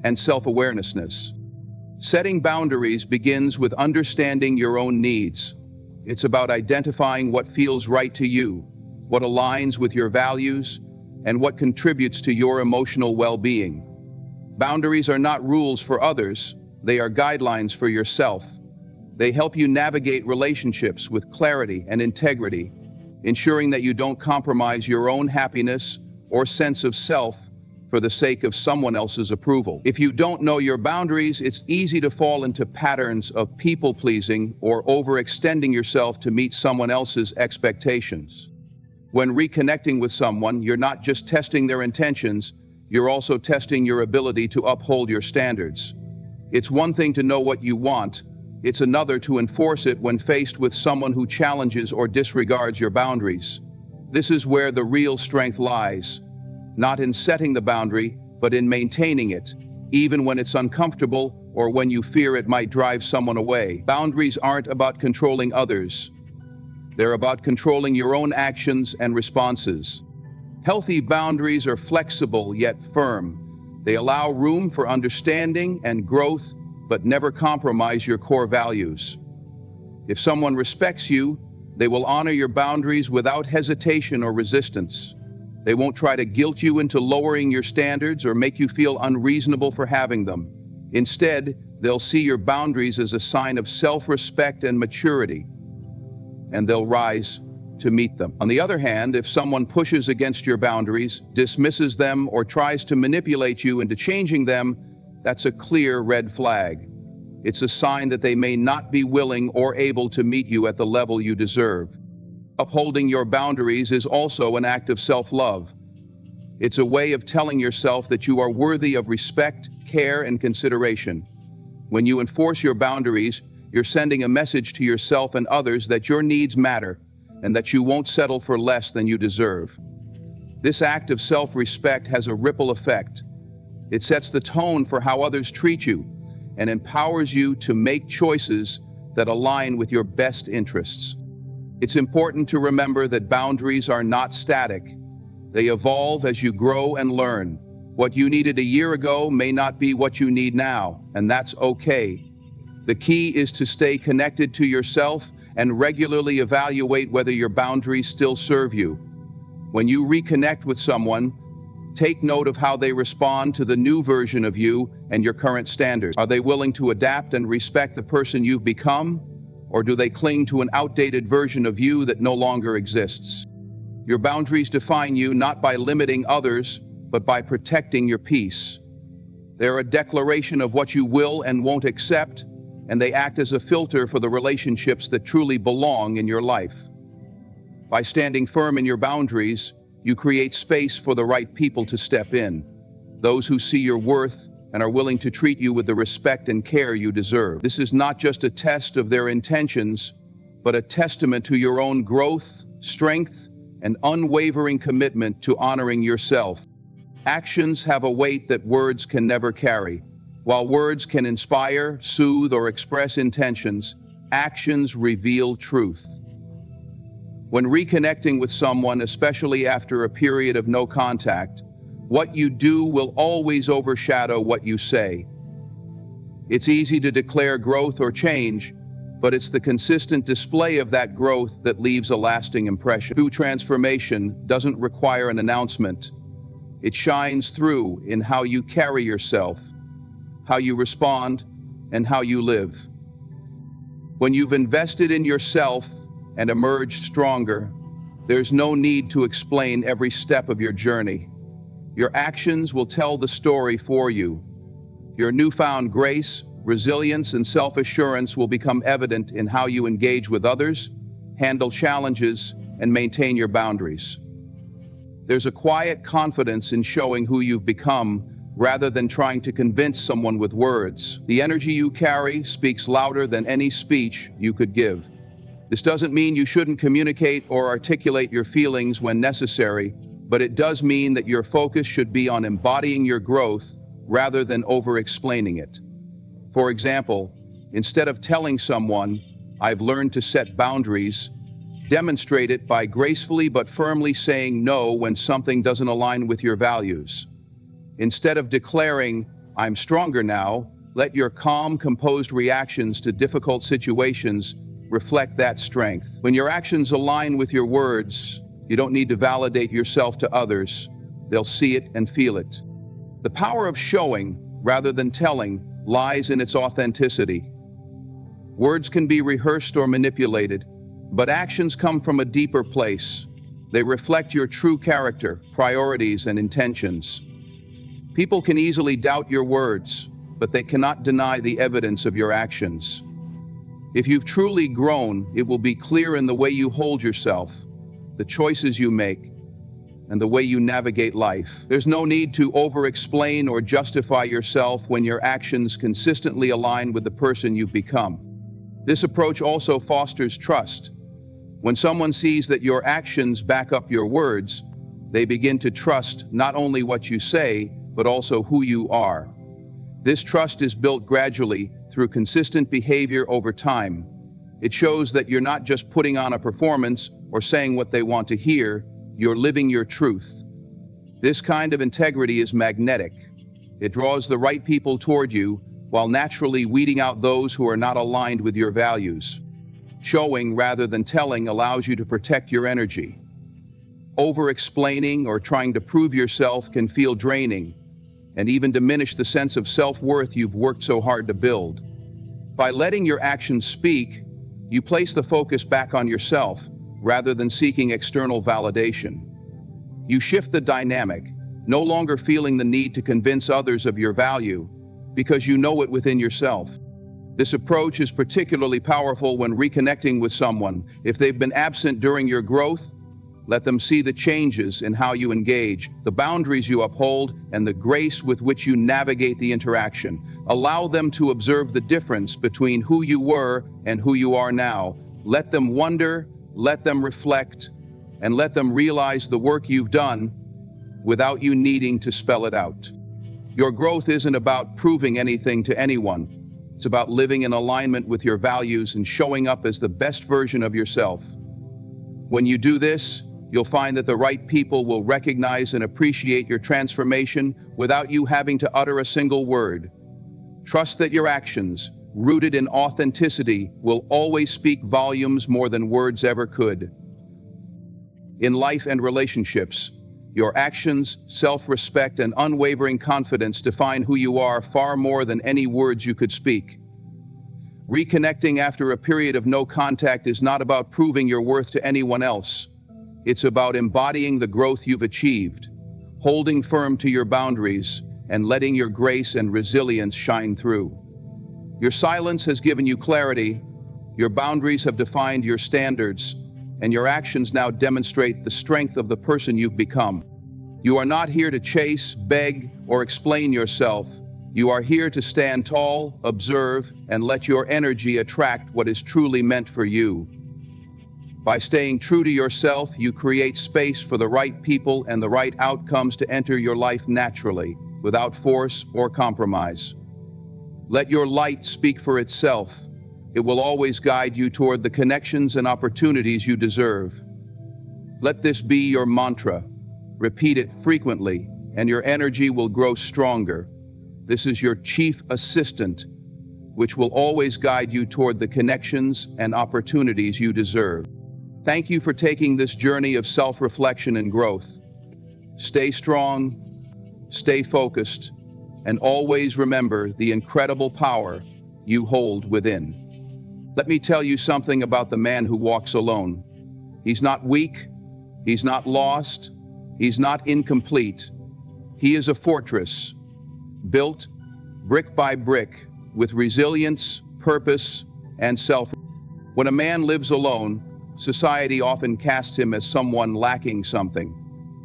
and self-awareness. Setting boundaries begins with understanding your own needs. It's about identifying what feels right to you, what aligns with your values, and what contributes to your emotional well-being. Boundaries are not rules for others, they are guidelines for yourself. They help you navigate relationships with clarity and integrity, ensuring that you don't compromise your own happiness or sense of self for the sake of someone else's approval. If you don't know your boundaries, it's easy to fall into patterns of people-pleasing or overextending yourself to meet someone else's expectations. When reconnecting with someone, you're not just testing their intentions, you're also testing your ability to uphold your standards. It's one thing to know what you want, it's another to enforce it when faced with someone who challenges or disregards your boundaries. This is where the real strength lies. Not in setting the boundary, but in maintaining it, even when it's uncomfortable or when you fear it might drive someone away. Boundaries aren't about controlling others. They're about controlling your own actions and responses. Healthy boundaries are flexible yet firm. They allow room for understanding and growth, but never compromise your core values. If someone respects you, they will honor your boundaries without hesitation or resistance. They won't try to guilt you into lowering your standards or make you feel unreasonable for having them. Instead, they'll see your boundaries as a sign of self-respect and maturity, and they'll rise to meet them. On the other hand, if someone pushes against your boundaries, dismisses them, or tries to manipulate you into changing them, that's a clear red flag. It's a sign that they may not be willing or able to meet you at the level you deserve. Upholding your boundaries is also an act of self-love. It's a way of telling yourself that you are worthy of respect, care, and consideration. When you enforce your boundaries, you're sending a message to yourself and others that your needs matter and that you won't settle for less than you deserve. This act of self-respect has a ripple effect. It sets the tone for how others treat you and empowers you to make choices that align with your best interests. It's important to remember that boundaries are not static. They evolve as you grow and learn. What you needed a year ago may not be what you need now, and that's okay. The key is to stay connected to yourself and regularly evaluate whether your boundaries still serve you. When you reconnect with someone, take note of how they respond to the new version of you and your current standards. Are they willing to adapt and respect the person you've become? Or do they cling to an outdated version of you that no longer exists? Your boundaries define you not by limiting others, but by protecting your peace. They're a declaration of what you will and won't accept, and they act as a filter for the relationships that truly belong in your life. By standing firm in your boundaries, you create space for the right people to step in, those who see your worth and are willing to treat you with the respect and care you deserve. This is not just a test of their intentions, but a testament to your own growth, strength, and unwavering commitment to honoring yourself. Actions have a weight that words can never carry. While words can inspire, soothe, or express intentions, actions reveal truth. When reconnecting with someone, especially after a period of no contact, what you do will always overshadow what you say. It's easy to declare growth or change, but it's the consistent display of that growth that leaves a lasting impression. True transformation doesn't require an announcement. It shines through in how you carry yourself, how you respond, and how you live. When you've invested in yourself and emerged stronger, there's no need to explain every step of your journey. Your actions will tell the story for you. Your newfound grace, resilience, and self-assurance will become evident in how you engage with others, handle challenges, and maintain your boundaries. There's a quiet confidence in showing who you've become rather than trying to convince someone with words. The energy you carry speaks louder than any speech you could give. This doesn't mean you shouldn't communicate or articulate your feelings when necessary, but it does mean that your focus should be on embodying your growth rather than over-explaining it. For example, instead of telling someone, "I've learned to set boundaries," demonstrate it by gracefully but firmly saying no when something doesn't align with your values. Instead of declaring, "I'm stronger now," let your calm, composed reactions to difficult situations reflect that strength. When your actions align with your words, you don't need to validate yourself to others. They'll see it and feel it. The power of showing, rather than telling, lies in its authenticity. Words can be rehearsed or manipulated, but actions come from a deeper place. They reflect your true character, priorities, and intentions. People can easily doubt your words, but they cannot deny the evidence of your actions. If you've truly grown, it will be clear in the way you hold yourself, the choices you make, and the way you navigate life. There's no need to over-explain or justify yourself when your actions consistently align with the person you've become. This approach also fosters trust. When someone sees that your actions back up your words, they begin to trust not only what you say, but also who you are. This trust is built gradually through consistent behavior over time. It shows that you're not just putting on a performance or saying what they want to hear, you're living your truth. This kind of integrity is magnetic. It draws the right people toward you while naturally weeding out those who are not aligned with your values. Showing rather than telling allows you to protect your energy. Over-explaining or trying to prove yourself can feel draining and even diminish the sense of self-worth you've worked so hard to build. By letting your actions speak, you place the focus back on yourself rather than seeking external validation. You shift the dynamic, no longer feeling the need to convince others of your value because you know it within yourself. This approach is particularly powerful when reconnecting with someone. If they've been absent during your growth, let them see the changes in how you engage, the boundaries you uphold, and the grace with which you navigate the interaction. Allow them to observe the difference between who you were and who you are now. Let them wonder, let them reflect, and let them realize the work you've done without you needing to spell it out. Your growth isn't about proving anything to anyone. It's about living in alignment with your values and showing up as the best version of yourself. When you do this, you'll find that the right people will recognize and appreciate your transformation without you having to utter a single word. Trust that your actions, rooted in authenticity, will always speak volumes more than words ever could. In life and relationships, your actions, self-respect, and unwavering confidence define who you are far more than any words you could speak. Reconnecting after a period of no contact is not about proving your worth to anyone else. It's about embodying the growth you've achieved, holding firm to your boundaries, and letting your grace and resilience shine through. Your silence has given you clarity, your boundaries have defined your standards, and your actions now demonstrate the strength of the person you've become. You are not here to chase, beg, or explain yourself. You are here to stand tall, observe, and let your energy attract what is truly meant for you. By staying true to yourself, you create space for the right people and the right outcomes to enter your life naturally, without force or compromise. Let your light speak for itself. It will always guide you toward the connections and opportunities you deserve. Let this be your mantra. Repeat it frequently, and your energy will grow stronger. This is your chief assistant, which will always guide you toward the connections and opportunities you deserve. Thank you for taking this journey of self-reflection and growth. Stay strong, stay focused, and always remember the incredible power you hold within. Let me tell you something about the man who walks alone. He's not weak, he's not lost, he's not incomplete. He is a fortress, built brick by brick with resilience, purpose, and self. When a man lives alone, society often casts him as someone lacking something.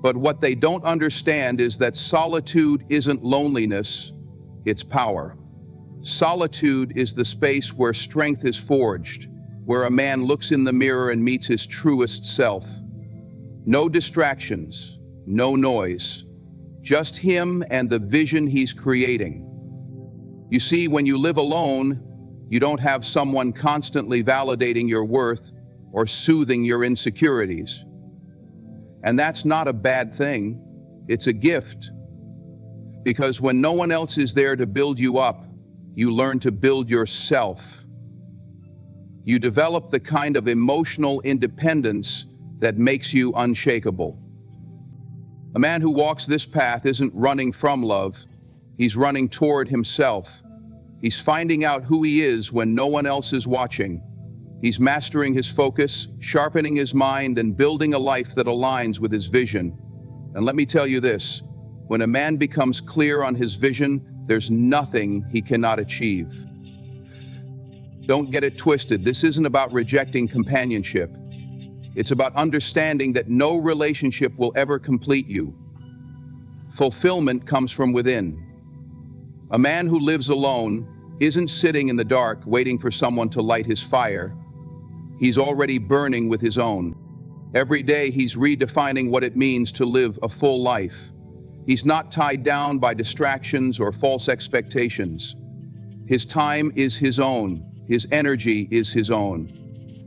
But what they don't understand is that solitude isn't loneliness, it's power. Solitude is the space where strength is forged, where a man looks in the mirror and meets his truest self. No distractions, no noise, just him and the vision he's creating. You see, when you live alone, you don't have someone constantly validating your worth or soothing your insecurities. And that's not a bad thing. It's a gift. Because when no one else is there to build you up, you learn to build yourself. You develop the kind of emotional independence that makes you unshakable. A man who walks this path isn't running from love, he's running toward himself. He's finding out who he is when no one else is watching. He's mastering his focus, sharpening his mind, and building a life that aligns with his vision. And let me tell you this, when a man becomes clear on his vision, there's nothing he cannot achieve. Don't get it twisted. This isn't about rejecting companionship. It's about understanding that no relationship will ever complete you. Fulfillment comes from within. A man who lives alone isn't sitting in the dark waiting for someone to light his fire. He's already burning with his own. Every day he's redefining what it means to live a full life. He's not tied down by distractions or false expectations. His time is his own. His energy is his own.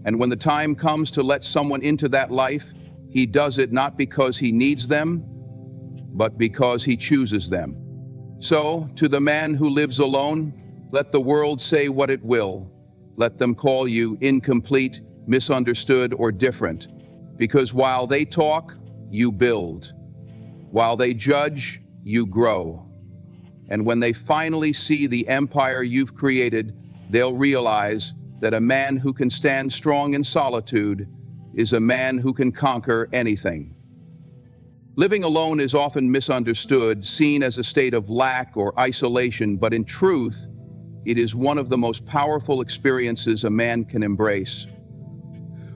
And when the time comes to let someone into that life, he does it not because he needs them, but because he chooses them. So, to the man who lives alone, let the world say what it will. Let them call you incomplete, misunderstood, or different. Because while they talk, you build. While they judge, you grow. And when they finally see the empire you've created, they'll realize that a man who can stand strong in solitude is a man who can conquer anything. Living alone is often misunderstood, seen as a state of lack or isolation, but in truth, it is one of the most powerful experiences a man can embrace.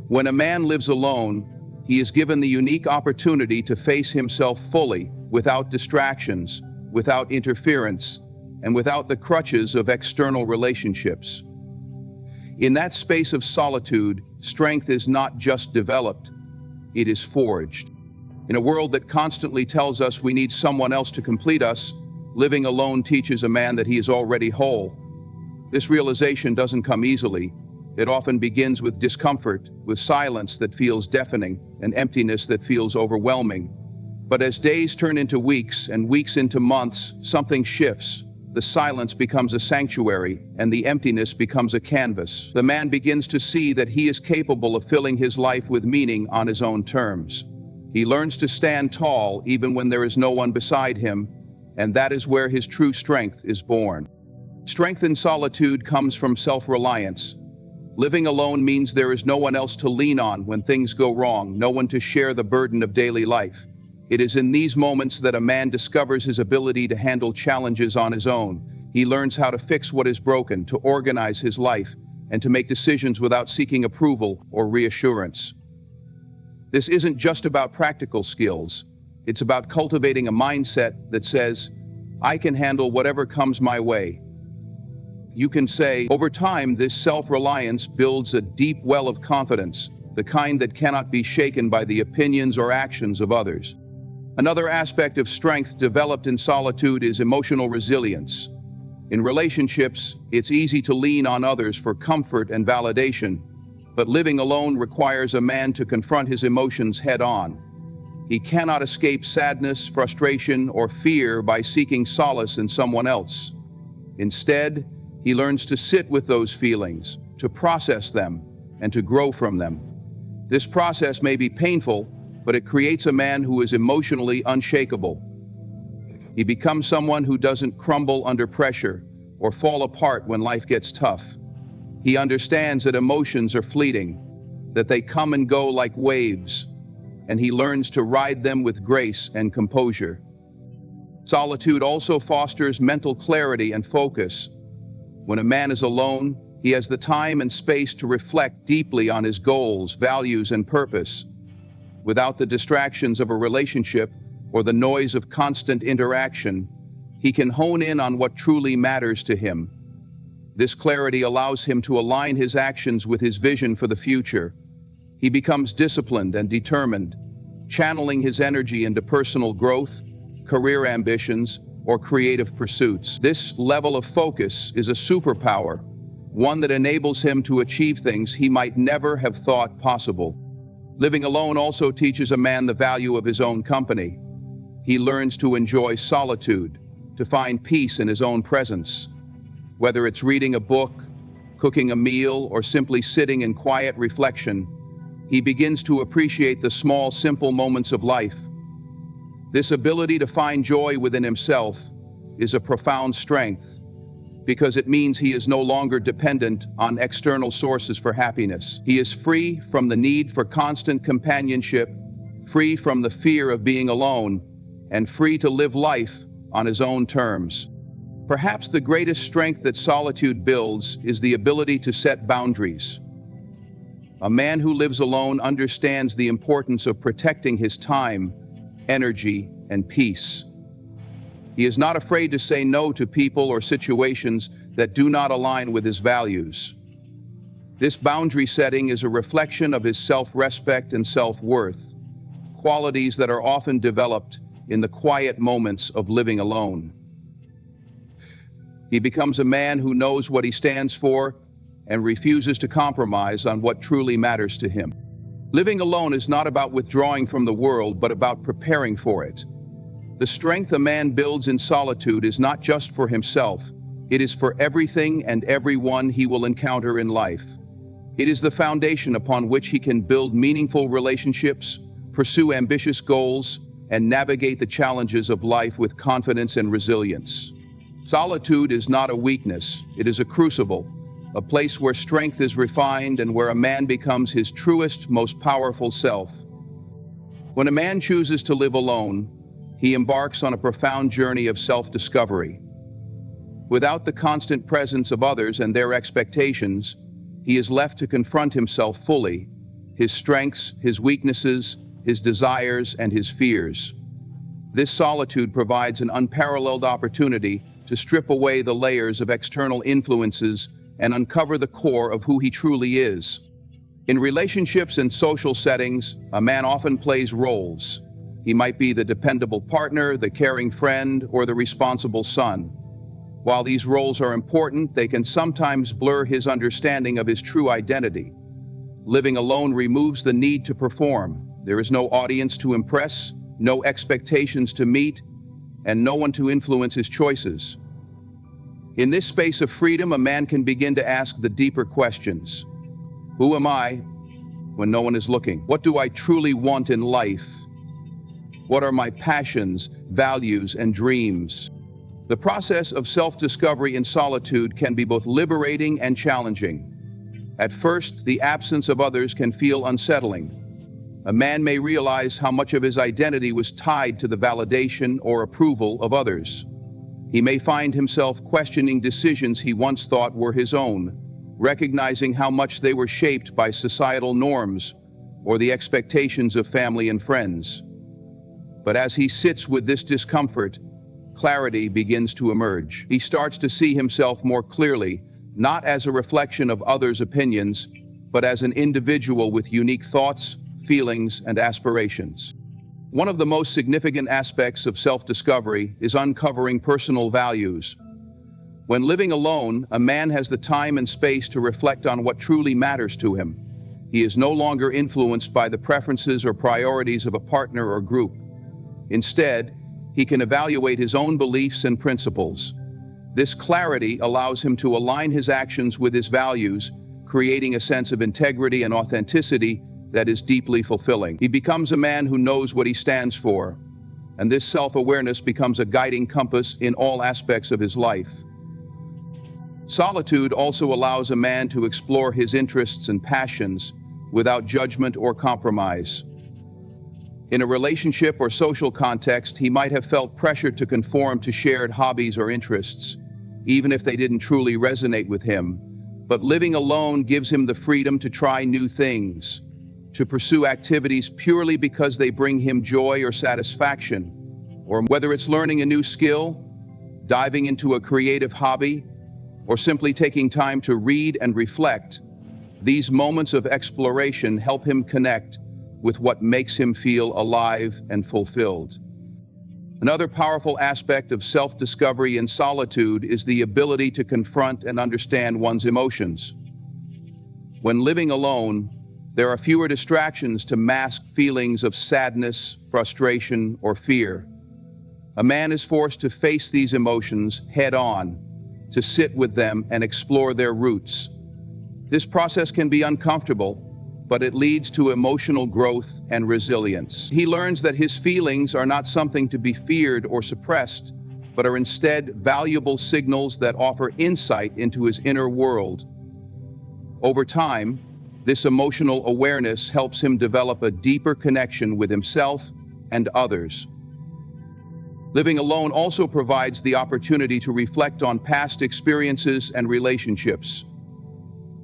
When a man lives alone, he is given the unique opportunity to face himself fully, without distractions, without interference, and without the crutches of external relationships. In that space of solitude, strength is not just developed, it is forged. In a world that constantly tells us we need someone else to complete us, living alone teaches a man that he is already whole. This realization doesn't come easily. It often begins with discomfort, with silence that feels deafening, and emptiness that feels overwhelming. But as days turn into weeks and weeks into months, something shifts. The silence becomes a sanctuary, and the emptiness becomes a canvas. The man begins to see that he is capable of filling his life with meaning on his own terms. He learns to stand tall even when there is no one beside him, and that is where his true strength is born. Strength in solitude comes from self-reliance. Living alone means there is no one else to lean on when things go wrong, no one to share the burden of daily life. It is in these moments that a man discovers his ability to handle challenges on his own. He learns how to fix what is broken, to organize his life, and to make decisions without seeking approval or reassurance. This isn't just about practical skills. It's about cultivating a mindset that says, I can handle whatever comes my way. You can say, over time, this self-reliance builds a deep well of confidence, the kind that cannot be shaken by the opinions or actions of others. Another aspect of strength developed in solitude is emotional resilience. In relationships, it's easy to lean on others for comfort and validation, but living alone requires a man to confront his emotions head-on. He cannot escape sadness, frustration, or fear by seeking solace in someone else. Instead, he learns to sit with those feelings, to process them, and to grow from them. This process may be painful, but it creates a man who is emotionally unshakable. He becomes someone who doesn't crumble under pressure or fall apart when life gets tough. He understands that emotions are fleeting, that they come and go like waves, and he learns to ride them with grace and composure. Solitude also fosters mental clarity and focus. When a man is alone, he has the time and space to reflect deeply on his goals, values, and purpose. Without the distractions of a relationship or the noise of constant interaction, he can hone in on what truly matters to him. This clarity allows him to align his actions with his vision for the future. He becomes disciplined and determined, channeling his energy into personal growth, career ambitions, or creative pursuits. This level of focus is a superpower, one that enables him to achieve things he might never have thought possible. Living alone also teaches a man the value of his own company. He learns to enjoy solitude, to find peace in his own presence. Whether it's reading a book, cooking a meal, or simply sitting in quiet reflection, he begins to appreciate the small, simple moments of life. This ability to find joy within himself is a profound strength, because it means he is no longer dependent on external sources for happiness. He is free from the need for constant companionship, free from the fear of being alone, and free to live life on his own terms. Perhaps the greatest strength that solitude builds is the ability to set boundaries. A man who lives alone understands the importance of protecting his time, energy, and peace. He is not afraid to say no to people or situations that do not align with his values. This boundary setting is a reflection of his self-respect and self-worth, qualities that are often developed in the quiet moments of living alone. He becomes a man who knows what he stands for and refuses to compromise on what truly matters to him. Living alone is not about withdrawing from the world, but about preparing for it. The strength a man builds in solitude is not just for himself, it is for everything and everyone he will encounter in life. It is the foundation upon which he can build meaningful relationships, pursue ambitious goals, and navigate the challenges of life with confidence and resilience. Solitude is not a weakness, it is a crucible, a place where strength is refined and where a man becomes his truest, most powerful self. When a man chooses to live alone, he embarks on a profound journey of self-discovery. Without the constant presence of others and their expectations, he is left to confront himself fully, his strengths, his weaknesses, his desires, and his fears. This solitude provides an unparalleled opportunity to strip away the layers of external influences and uncover the core of who he truly is. In relationships and social settings, a man often plays roles. He might be the dependable partner, the caring friend, or the responsible son. While these roles are important, they can sometimes blur his understanding of his true identity. Living alone removes the need to perform. There is no audience to impress, no expectations to meet, and no one to influence his choices. In this space of freedom, a man can begin to ask the deeper questions. Who am I when no one is looking? What do I truly want in life? What are my passions, values, and dreams? The process of self-discovery in solitude can be both liberating and challenging. At first, the absence of others can feel unsettling. A man may realize how much of his identity was tied to the validation or approval of others. He may find himself questioning decisions he once thought were his own, recognizing how much they were shaped by societal norms or the expectations of family and friends. But as he sits with this discomfort, clarity begins to emerge. He starts to see himself more clearly, not as a reflection of others' opinions, but as an individual with unique thoughts, feelings, and aspirations. One of the most significant aspects of self-discovery is uncovering personal values. When living alone, a man has the time and space to reflect on what truly matters to him. He is no longer influenced by the preferences or priorities of a partner or group. Instead, he can evaluate his own beliefs and principles. This clarity allows him to align his actions with his values, creating a sense of integrity and authenticity that is deeply fulfilling. He becomes a man who knows what he stands for, and this self-awareness becomes a guiding compass in all aspects of his life. Solitude also allows a man to explore his interests and passions without judgment or compromise. In a relationship or social context, he might have felt pressured to conform to shared hobbies or interests, even if they didn't truly resonate with him. But living alone gives him the freedom to try new things, to pursue activities purely because they bring him joy or satisfaction, or whether it's learning a new skill, diving into a creative hobby, or simply taking time to read and reflect, these moments of exploration help him connect with what makes him feel alive and fulfilled. Another powerful aspect of self-discovery in solitude is the ability to confront and understand one's emotions. When living alone, there are fewer distractions to mask feelings of sadness, frustration, or fear. A man is forced to face these emotions head-on, to sit with them and explore their roots. This process can be uncomfortable, but it leads to emotional growth and resilience. He learns that his feelings are not something to be feared or suppressed, but are instead valuable signals that offer insight into his inner world. Over time, this emotional awareness helps him develop a deeper connection with himself and others. Living alone also provides the opportunity to reflect on past experiences and relationships.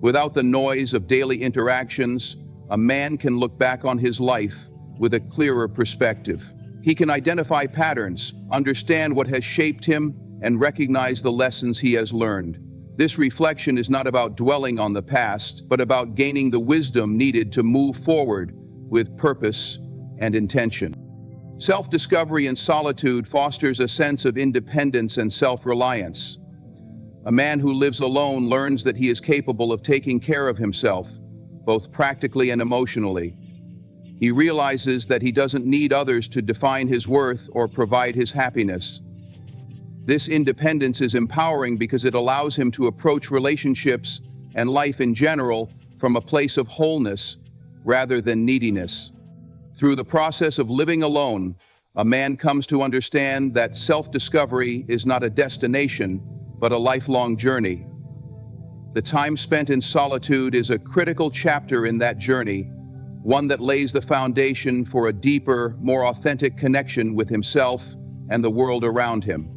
Without the noise of daily interactions, a man can look back on his life with a clearer perspective. He can identify patterns, understand what has shaped him, and recognize the lessons he has learned. This reflection is not about dwelling on the past, but about gaining the wisdom needed to move forward with purpose and intention. Self-discovery in solitude fosters a sense of independence and self-reliance. A man who lives alone learns that he is capable of taking care of himself, both practically and emotionally. He realizes that he doesn't need others to define his worth or provide his happiness. This independence is empowering because it allows him to approach relationships and life in general from a place of wholeness rather than neediness. Through the process of living alone, a man comes to understand that self-discovery is not a destination, but a lifelong journey. The time spent in solitude is a critical chapter in that journey, one that lays the foundation for a deeper, more authentic connection with himself and the world around him.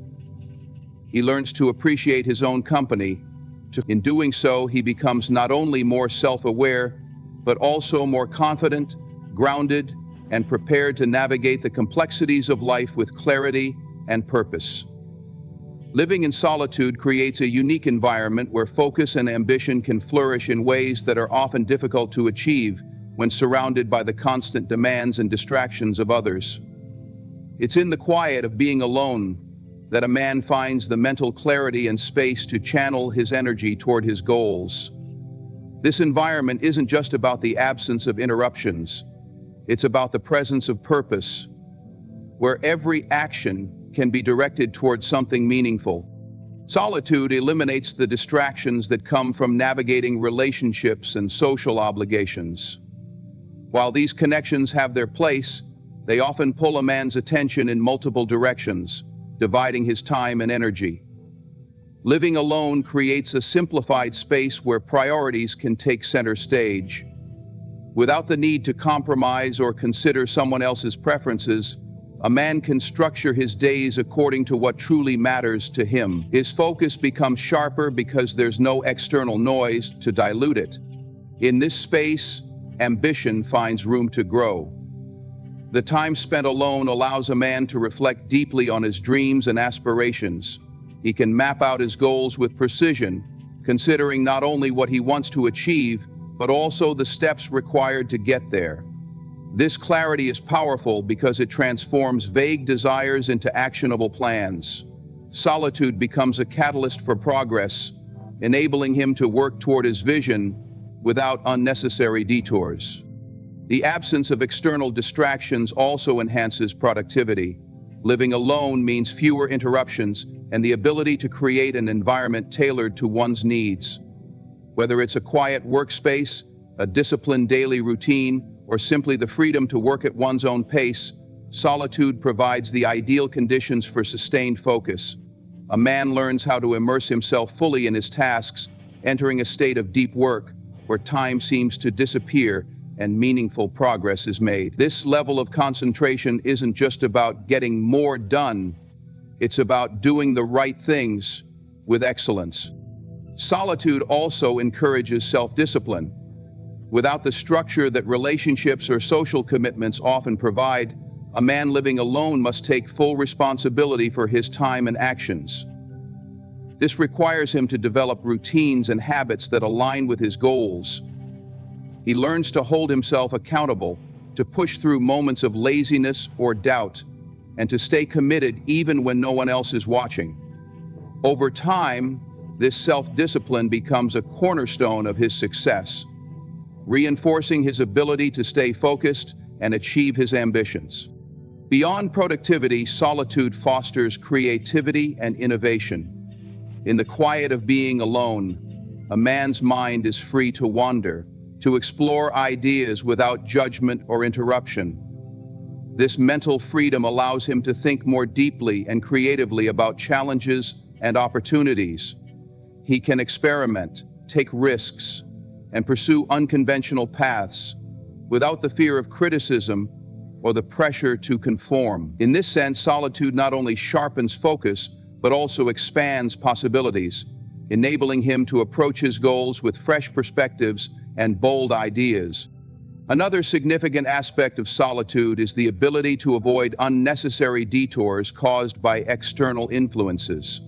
He learns to appreciate his own company. In doing so, he becomes not only more self-aware, but also more confident, grounded, and prepared to navigate the complexities of life with clarity and purpose. Living in solitude creates a unique environment where focus and ambition can flourish in ways that are often difficult to achieve when surrounded by the constant demands and distractions of others. It's in the quiet of being alone that a man finds the mental clarity and space to channel his energy toward his goals. This environment isn't just about the absence of interruptions. It's about the presence of purpose, where every action can be directed towards something meaningful. Solitude eliminates the distractions that come from navigating relationships and social obligations. While these connections have their place, they often pull a man's attention in multiple directions, dividing his time and energy. Living alone creates a simplified space where priorities can take center stage. Without the need to compromise or consider someone else's preferences, a man can structure his days according to what truly matters to him. His focus becomes sharper because there's no external noise to dilute it. In this space, ambition finds room to grow. The time spent alone allows a man to reflect deeply on his dreams and aspirations. He can map out his goals with precision, considering not only what he wants to achieve, but also the steps required to get there. This clarity is powerful because it transforms vague desires into actionable plans. Solitude becomes a catalyst for progress, enabling him to work toward his vision without unnecessary detours. The absence of external distractions also enhances productivity. Living alone means fewer interruptions and the ability to create an environment tailored to one's needs. Whether it's a quiet workspace, a disciplined daily routine, or simply the freedom to work at one's own pace, solitude provides the ideal conditions for sustained focus. A man learns how to immerse himself fully in his tasks, entering a state of deep work where time seems to disappear and meaningful progress is made. This level of concentration isn't just about getting more done, it's about doing the right things with excellence. Solitude also encourages self-discipline. Without the structure that relationships or social commitments often provide, a man living alone must take full responsibility for his time and actions. This requires him to develop routines and habits that align with his goals. He learns to hold himself accountable, to push through moments of laziness or doubt, and to stay committed even when no one else is watching. Over time, this self-discipline becomes a cornerstone of his success, reinforcing his ability to stay focused and achieve his ambitions. Beyond productivity, solitude fosters creativity and innovation. In the quiet of being alone, a man's mind is free to wander, to explore ideas without judgment or interruption. This mental freedom allows him to think more deeply and creatively about challenges and opportunities. He can experiment, take risks, and pursue unconventional paths without the fear of criticism or the pressure to conform. In this sense, solitude not only sharpens focus, but also expands possibilities, enabling him to approach his goals with fresh perspectives and bold ideas. Another significant aspect of solitude is the ability to avoid unnecessary detours caused by external influences.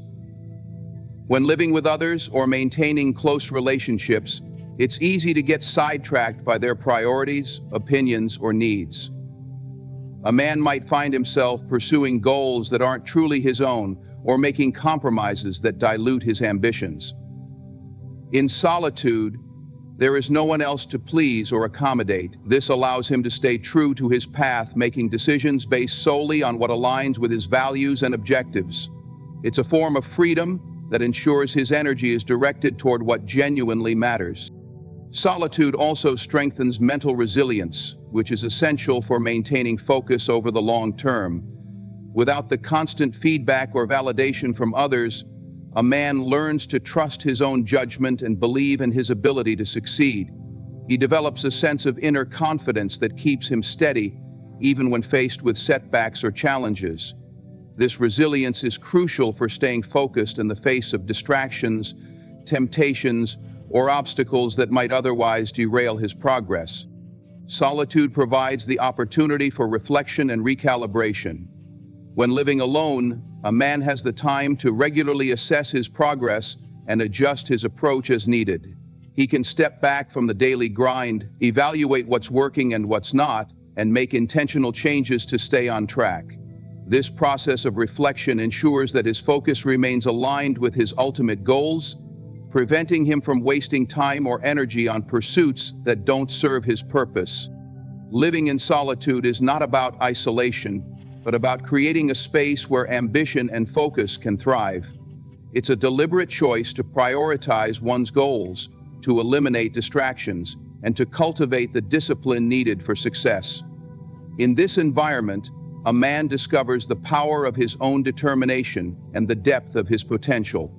When living with others or maintaining close relationships, it's easy to get sidetracked by their priorities, opinions, or needs. A man might find himself pursuing goals that aren't truly his own, or making compromises that dilute his ambitions. In solitude, there is no one else to please or accommodate. This allows him to stay true to his path, making decisions based solely on what aligns with his values and objectives. It's a form of freedom that ensures his energy is directed toward what genuinely matters. Solitude also strengthens mental resilience, which is essential for maintaining focus over the long term. Without the constant feedback or validation from others, a man learns to trust his own judgment and believe in his ability to succeed. He develops a sense of inner confidence that keeps him steady, even when faced with setbacks or challenges. This resilience is crucial for staying focused in the face of distractions, temptations, or obstacles that might otherwise derail his progress. Solitude provides the opportunity for reflection and recalibration. When living alone, a man has the time to regularly assess his progress and adjust his approach as needed. He can step back from the daily grind, evaluate what's working and what's not, and make intentional changes to stay on track. This process of reflection ensures that his focus remains aligned with his ultimate goals, preventing him from wasting time or energy on pursuits that don't serve his purpose. Living in solitude is not about isolation, but about creating a space where ambition and focus can thrive. It's a deliberate choice to prioritize one's goals, to eliminate distractions, and to cultivate the discipline needed for success. In this environment, a man discovers the power of his own determination and the depth of his potential.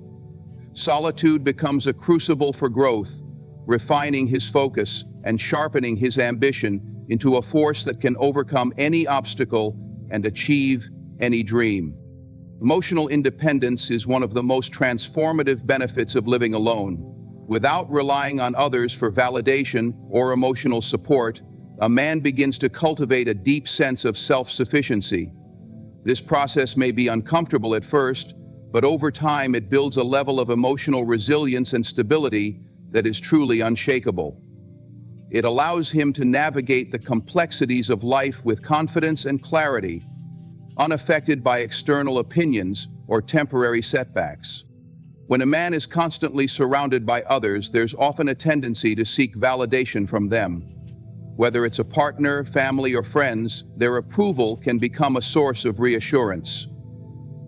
Solitude becomes a crucible for growth, refining his focus and sharpening his ambition into a force that can overcome any obstacle and achieve any dream. Emotional independence is one of the most transformative benefits of living alone. Without relying on others for validation or emotional support, a man begins to cultivate a deep sense of self-sufficiency. This process may be uncomfortable at first, but over time it builds a level of emotional resilience and stability that is truly unshakable. It allows him to navigate the complexities of life with confidence and clarity, unaffected by external opinions or temporary setbacks. When a man is constantly surrounded by others, there's often a tendency to seek validation from them. Whether it's a partner, family, or friends, their approval can become a source of reassurance.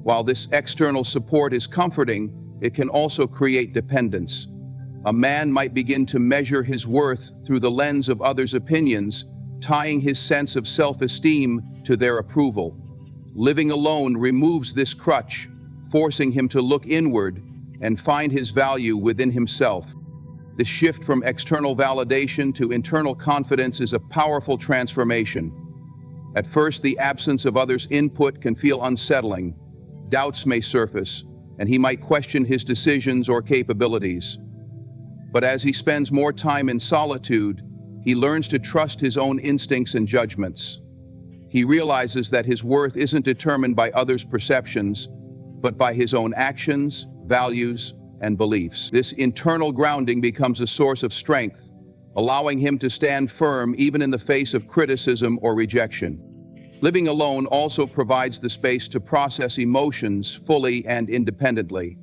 While this external support is comforting, it can also create dependence. A man might begin to measure his worth through the lens of others' opinions, tying his sense of self-esteem to their approval. Living alone removes this crutch, forcing him to look inward and find his value within himself. The shift from external validation to internal confidence is a powerful transformation. At first, the absence of others' input can feel unsettling. Doubts may surface, and he might question his decisions or capabilities. But as he spends more time in solitude, he learns to trust his own instincts and judgments. He realizes that his worth isn't determined by others' perceptions, but by his own actions, values, and beliefs. This internal grounding becomes a source of strength, allowing him to stand firm even in the face of criticism or rejection. Living alone also provides the space to process emotions fully and independently.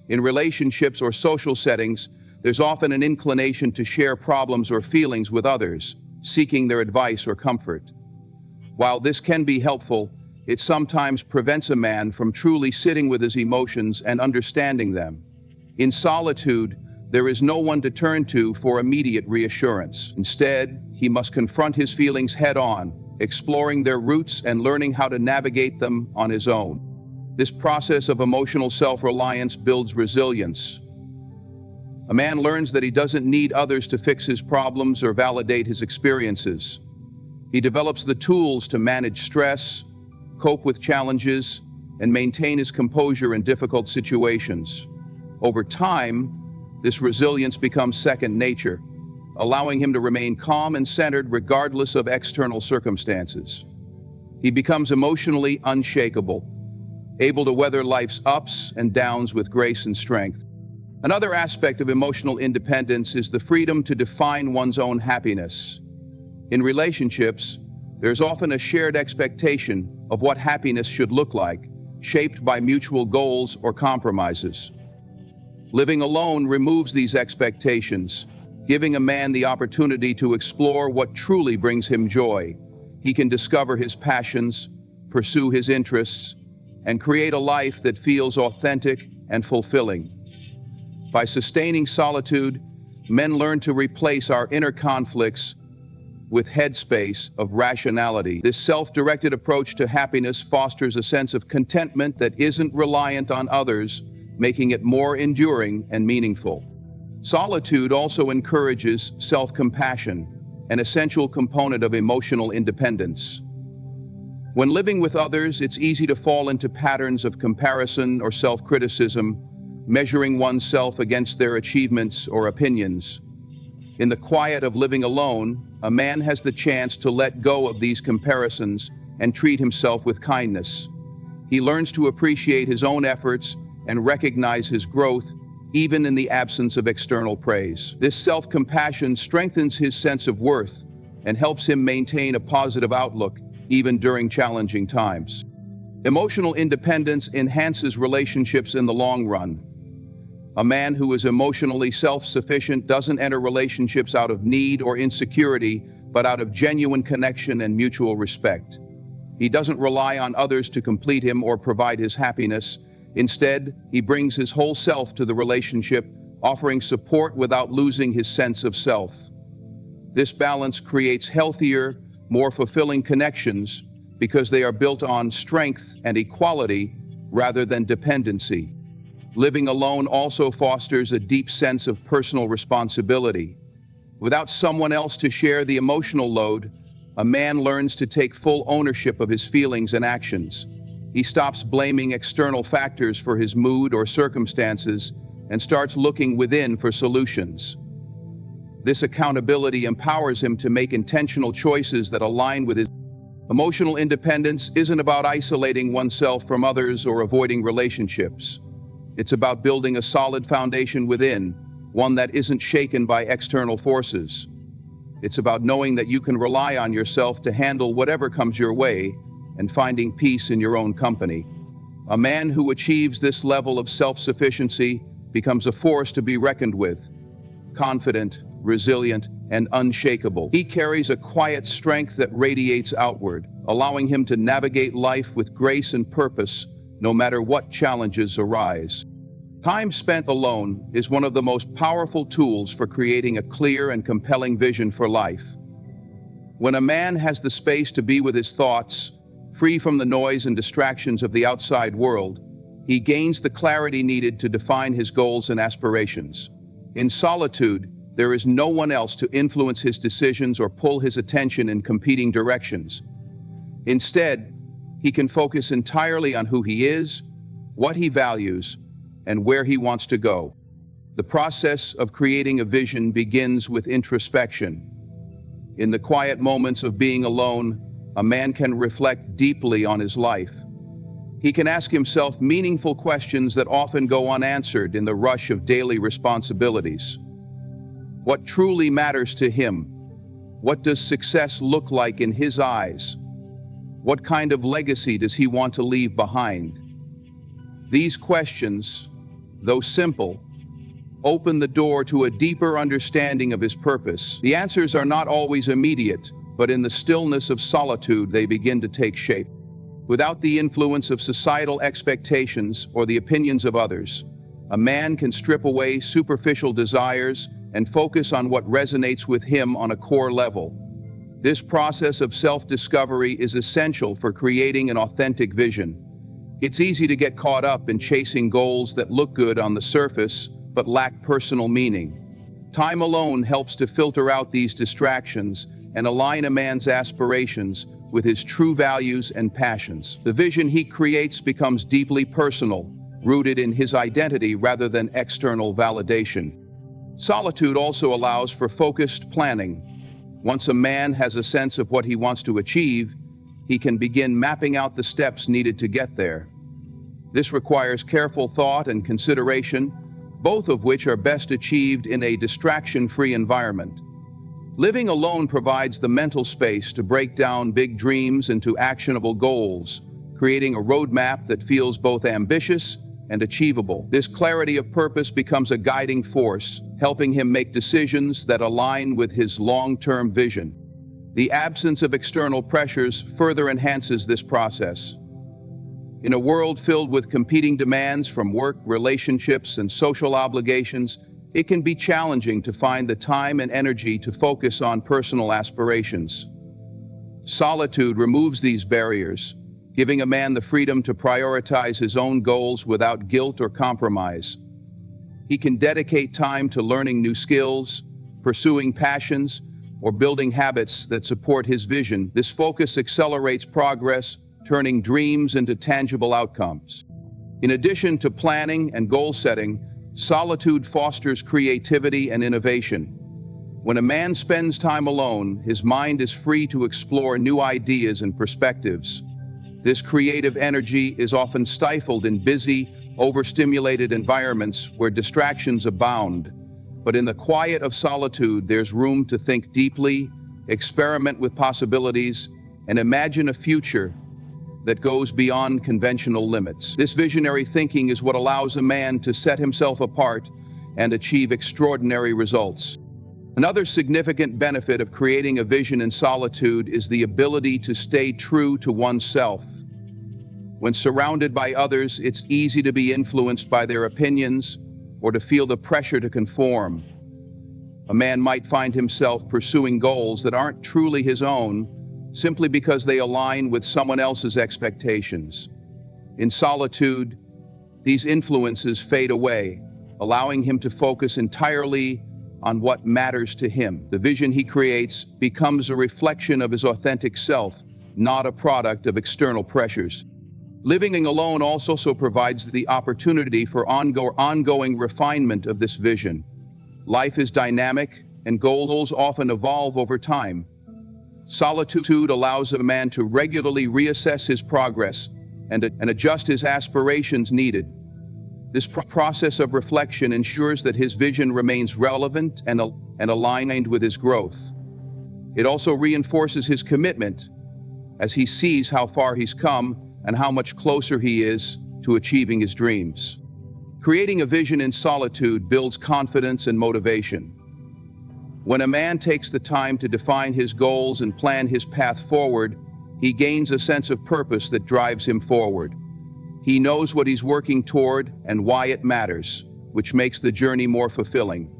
In relationships or social settings, there's often an inclination to share problems or feelings with others, seeking their advice or comfort. While this can be helpful, it sometimes prevents a man from truly sitting with his emotions and understanding them. In solitude, there is no one to turn to for immediate reassurance. Instead, he must confront his feelings head-on, exploring their roots and learning how to navigate them on his own. This process of emotional self-reliance builds resilience. A man learns that he doesn't need others to fix his problems or validate his experiences. He develops the tools to manage stress, cope with challenges, and maintain his composure in difficult situations. Over time, this resilience becomes second nature, allowing him to remain calm and centered regardless of external circumstances. He becomes emotionally unshakable, able to weather life's ups and downs with grace and strength. Another aspect of emotional independence is the freedom to define one's own happiness. In relationships, there's often a shared expectation of what happiness should look like, shaped by mutual goals or compromises. Living alone removes these expectations, giving a man the opportunity to explore what truly brings him joy. He can discover his passions, pursue his interests, and create a life that feels authentic and fulfilling. By sustaining solitude, men learn to replace our inner conflicts with headspace of rationality. This self-directed approach to happiness fosters a sense of contentment that isn't reliant on others, making it more enduring and meaningful. Solitude also encourages self-compassion, an essential component of emotional independence. When living with others, it's easy to fall into patterns of comparison or self-criticism, measuring oneself against their achievements or opinions. In the quiet of living alone, a man has the chance to let go of these comparisons and treat himself with kindness. He learns to appreciate his own efforts and recognize his growth, even in the absence of external praise. This self-compassion strengthens his sense of worth and helps him maintain a positive outlook, even during challenging times. Emotional independence enhances relationships in the long run. A man who is emotionally self-sufficient doesn't enter relationships out of need or insecurity, but out of genuine connection and mutual respect. He doesn't rely on others to complete him or provide his happiness. Instead, he brings his whole self to the relationship, offering support without losing his sense of self. This balance creates healthier, more fulfilling connections because they are built on strength and equality rather than dependency. Living alone also fosters a deep sense of personal responsibility. Without someone else to share the emotional load, a man learns to take full ownership of his feelings and actions. He stops blaming external factors for his mood or circumstances and starts looking within for solutions. This accountability empowers him to make intentional choices that align with his. Emotional independence isn't about isolating oneself from others or avoiding relationships. It's about building a solid foundation within, one that isn't shaken by external forces. It's about knowing that you can rely on yourself to handle whatever comes your way and finding peace in your own company. A man who achieves this level of self-sufficiency becomes a force to be reckoned with, confident, resilient, and unshakable. He carries a quiet strength that radiates outward, allowing him to navigate life with grace and purpose, no matter what challenges arise. Time spent alone is one of the most powerful tools for creating a clear and compelling vision for life. When a man has the space to be with his thoughts, free from the noise and distractions of the outside world, he gains the clarity needed to define his goals and aspirations. In solitude, there is no one else to influence his decisions or pull his attention in competing directions. Instead, he can focus entirely on who he is, what he values, and where he wants to go. The process of creating a vision begins with introspection. In the quiet moments of being alone, a man can reflect deeply on his life. He can ask himself meaningful questions that often go unanswered in the rush of daily responsibilities. What truly matters to him? What does success look like in his eyes? What kind of legacy does he want to leave behind? These questions, though simple, open the door to a deeper understanding of his purpose. The answers are not always immediate, but in the stillness of solitude they begin to take shape. Without the influence of societal expectations or the opinions of others, a man can strip away superficial desires and focus on what resonates with him on a core level. This process of self-discovery is essential for creating an authentic vision. It's easy to get caught up in chasing goals that look good on the surface but lack personal meaning. Time alone helps to filter out these distractions and align a man's aspirations with his true values and passions. The vision he creates becomes deeply personal, rooted in his identity rather than external validation. Solitude also allows for focused planning. Once a man has a sense of what he wants to achieve, he can begin mapping out the steps needed to get there. This requires careful thought and consideration, both of which are best achieved in a distraction-free environment. Living alone provides the mental space to break down big dreams into actionable goals, creating a roadmap that feels both ambitious and achievable. This clarity of purpose becomes a guiding force, helping him make decisions that align with his long-term vision. The absence of external pressures further enhances this process. In a world filled with competing demands from work, relationships, and social obligations, it can be challenging to find the time and energy to focus on personal aspirations. Solitude removes these barriers, giving a man the freedom to prioritize his own goals without guilt or compromise. He can dedicate time to learning new skills, pursuing passions, or building habits that support his vision. This focus accelerates progress, turning dreams into tangible outcomes. In addition to planning and goal setting, solitude fosters creativity and innovation. When a man spends time alone, his mind is free to explore new ideas and perspectives. This creative energy is often stifled in busy, overstimulated environments where distractions abound. But in the quiet of solitude, there's room to think deeply, experiment with possibilities, and imagine a future that goes beyond conventional limits. This visionary thinking is what allows a man to set himself apart and achieve extraordinary results. Another significant benefit of creating a vision in solitude is the ability to stay true to oneself. When surrounded by others, it's easy to be influenced by their opinions or to feel the pressure to conform. A man might find himself pursuing goals that aren't truly his own, simply because they align with someone else's expectations. In solitude, these influences fade away, allowing him to focus entirely on what matters to him. The vision he creates becomes a reflection of his authentic self, not a product of external pressures. Living alone also provides the opportunity for ongoing refinement of this vision. Life is dynamic, and goals often evolve over time. Solitude allows a man to regularly reassess his progress and adjust his aspirations needed. This process of reflection ensures that his vision remains relevant and aligned with his growth. It also reinforces his commitment as he sees how far he's come and how much closer he is to achieving his dreams. Creating a vision in solitude builds confidence and motivation. When a man takes the time to define his goals and plan his path forward, he gains a sense of purpose that drives him forward. He knows what he's working toward and why it matters, which makes the journey more fulfilling.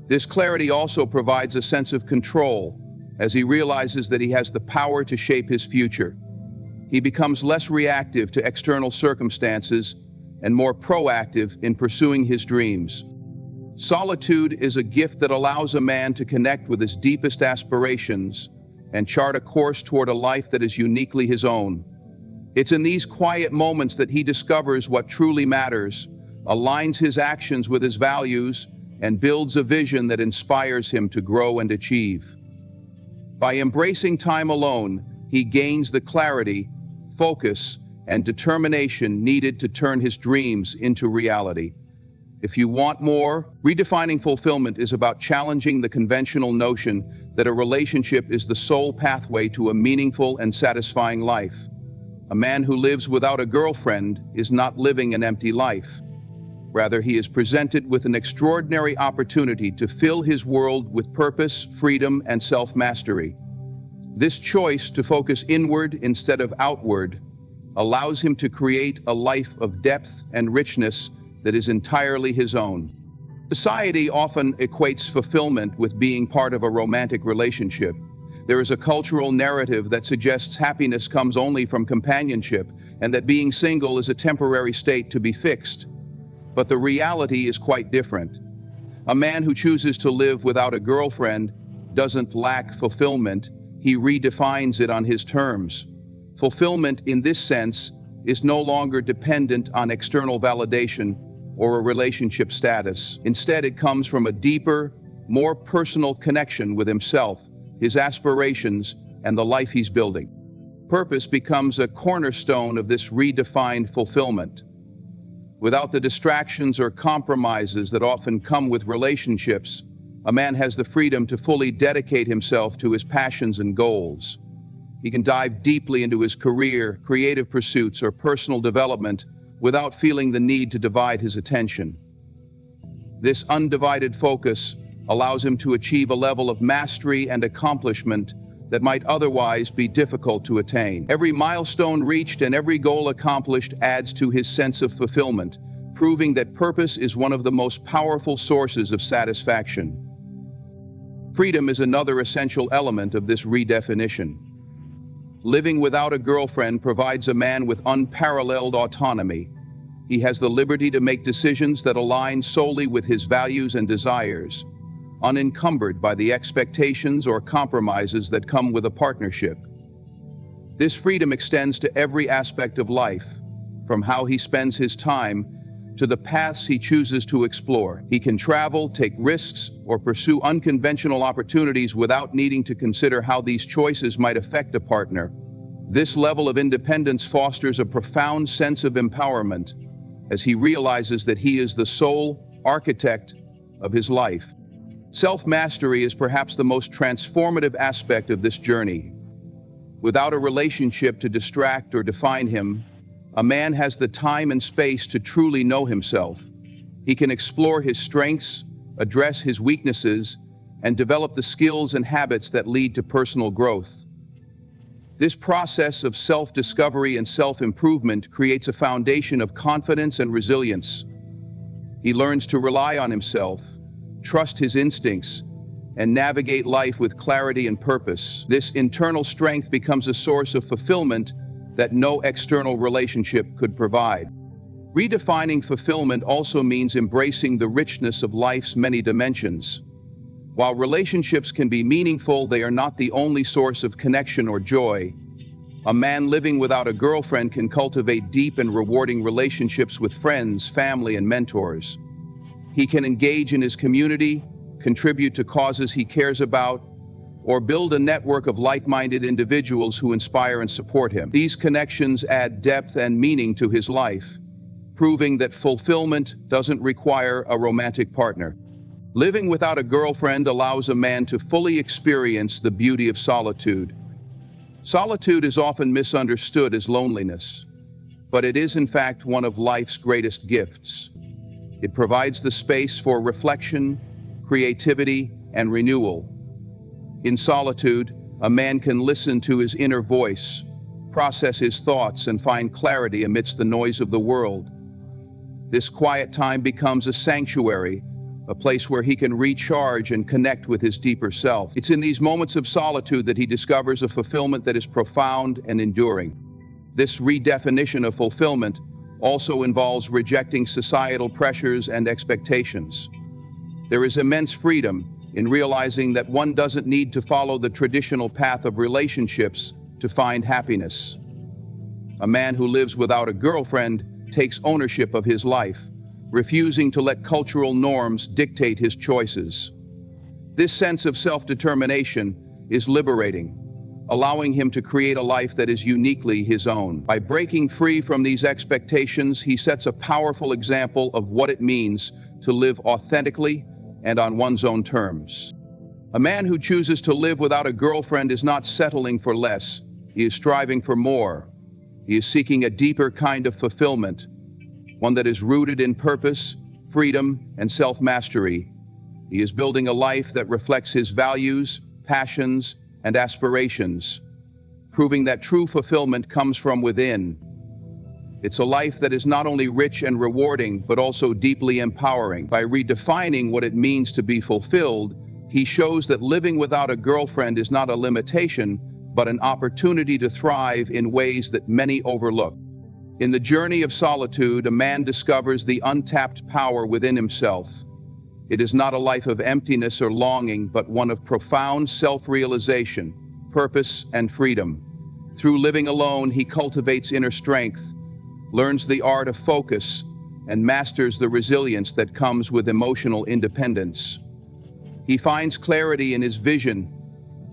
This clarity also provides a sense of control, as he realizes that he has the power to shape his future. He becomes less reactive to external circumstances and more proactive in pursuing his dreams. Solitude is a gift that allows a man to connect with his deepest aspirations and chart a course toward a life that is uniquely his own. It's in these quiet moments that he discovers what truly matters, aligns his actions with his values, and builds a vision that inspires him to grow and achieve. By embracing time alone, he gains the clarity, focus, and determination needed to turn his dreams into reality. If you want more, redefining fulfillment is about challenging the conventional notion that a relationship is the sole pathway to a meaningful and satisfying life. A man who lives without a girlfriend is not living an empty life. Rather, he is presented with an extraordinary opportunity to fill his world with purpose, freedom, and self-mastery. This choice to focus inward instead of outward allows him to create a life of depth and richness that is entirely his own. Society often equates fulfillment with being part of a romantic relationship. There is a cultural narrative that suggests happiness comes only from companionship and that being single is a temporary state to be fixed. But the reality is quite different. A man who chooses to live without a girlfriend doesn't lack fulfillment, he redefines it on his terms. Fulfillment in this sense is no longer dependent on external validation or a relationship status. Instead, it comes from a deeper, more personal connection with himself, his aspirations, and the life he's building. Purpose becomes a cornerstone of this redefined fulfillment. Without the distractions or compromises that often come with relationships, a man has the freedom to fully dedicate himself to his passions and goals. He can dive deeply into his career, creative pursuits, or personal development without feeling the need to divide his attention. This undivided focus allows him to achieve a level of mastery and accomplishment that might otherwise be difficult to attain. Every milestone reached and every goal accomplished adds to his sense of fulfillment, proving that purpose is one of the most powerful sources of satisfaction. Freedom is another essential element of this redefinition. Living without a girlfriend provides a man with unparalleled autonomy. He has the liberty to make decisions that align solely with his values and desires, unencumbered by the expectations or compromises that come with a partnership. This freedom extends to every aspect of life, from how he spends his time to the paths he chooses to explore. He can travel, take risks, or pursue unconventional opportunities without needing to consider how these choices might affect a partner. This level of independence fosters a profound sense of empowerment as he realizes that he is the sole architect of his life. Self-mastery is perhaps the most transformative aspect of this journey. Without a relationship to distract or define him, a man has the time and space to truly know himself. He can explore his strengths, address his weaknesses, and develop the skills and habits that lead to personal growth. This process of self-discovery and self-improvement creates a foundation of confidence and resilience. He learns to rely on himself, trust his instincts, and navigate life with clarity and purpose. This internal strength becomes a source of fulfillment that no external relationship could provide. Redefining fulfillment also means embracing the richness of life's many dimensions. While relationships can be meaningful, they are not the only source of connection or joy. A man living without a girlfriend can cultivate deep and rewarding relationships with friends, family, and mentors. He can engage in his community, contribute to causes he cares about, or build a network of like-minded individuals who inspire and support him. These connections add depth and meaning to his life, proving that fulfillment doesn't require a romantic partner. Living without a girlfriend allows a man to fully experience the beauty of solitude. Solitude is often misunderstood as loneliness, but it is in fact one of life's greatest gifts. It provides the space for reflection, creativity, and renewal. In solitude, a man can listen to his inner voice, process his thoughts, and find clarity amidst the noise of the world. This quiet time becomes a sanctuary, a place where he can recharge and connect with his deeper self. It's in these moments of solitude that he discovers a fulfillment that is profound and enduring. This redefinition of fulfillment also involves rejecting societal pressures and expectations. There is immense freedom in realizing that one doesn't need to follow the traditional path of relationships to find happiness. A man who lives without a girlfriend takes ownership of his life, refusing to let cultural norms dictate his choices. This sense of self-determination is liberating. allowing him to create a life that is uniquely his own. By breaking free from these expectations, he sets a powerful example of what it means to live authentically and on one's own terms. A man who chooses to live without a girlfriend is not settling for less. He is striving for more. He is seeking a deeper kind of fulfillment, one that is rooted in purpose, freedom, and self-mastery. He is building a life that reflects his values, passions, and aspirations, proving that true fulfillment comes from within. It's a life that is not only rich and rewarding, but also deeply empowering. By redefining what it means to be fulfilled, he shows that living without a girlfriend is not a limitation, but an opportunity to thrive in ways that many overlook. In the journey of solitude, a man discovers the untapped power within himself. It is not a life of emptiness or longing, but one of profound self-realization, purpose, and freedom. Through living alone, he cultivates inner strength, learns the art of focus, and masters the resilience that comes with emotional independence. He finds clarity in his vision,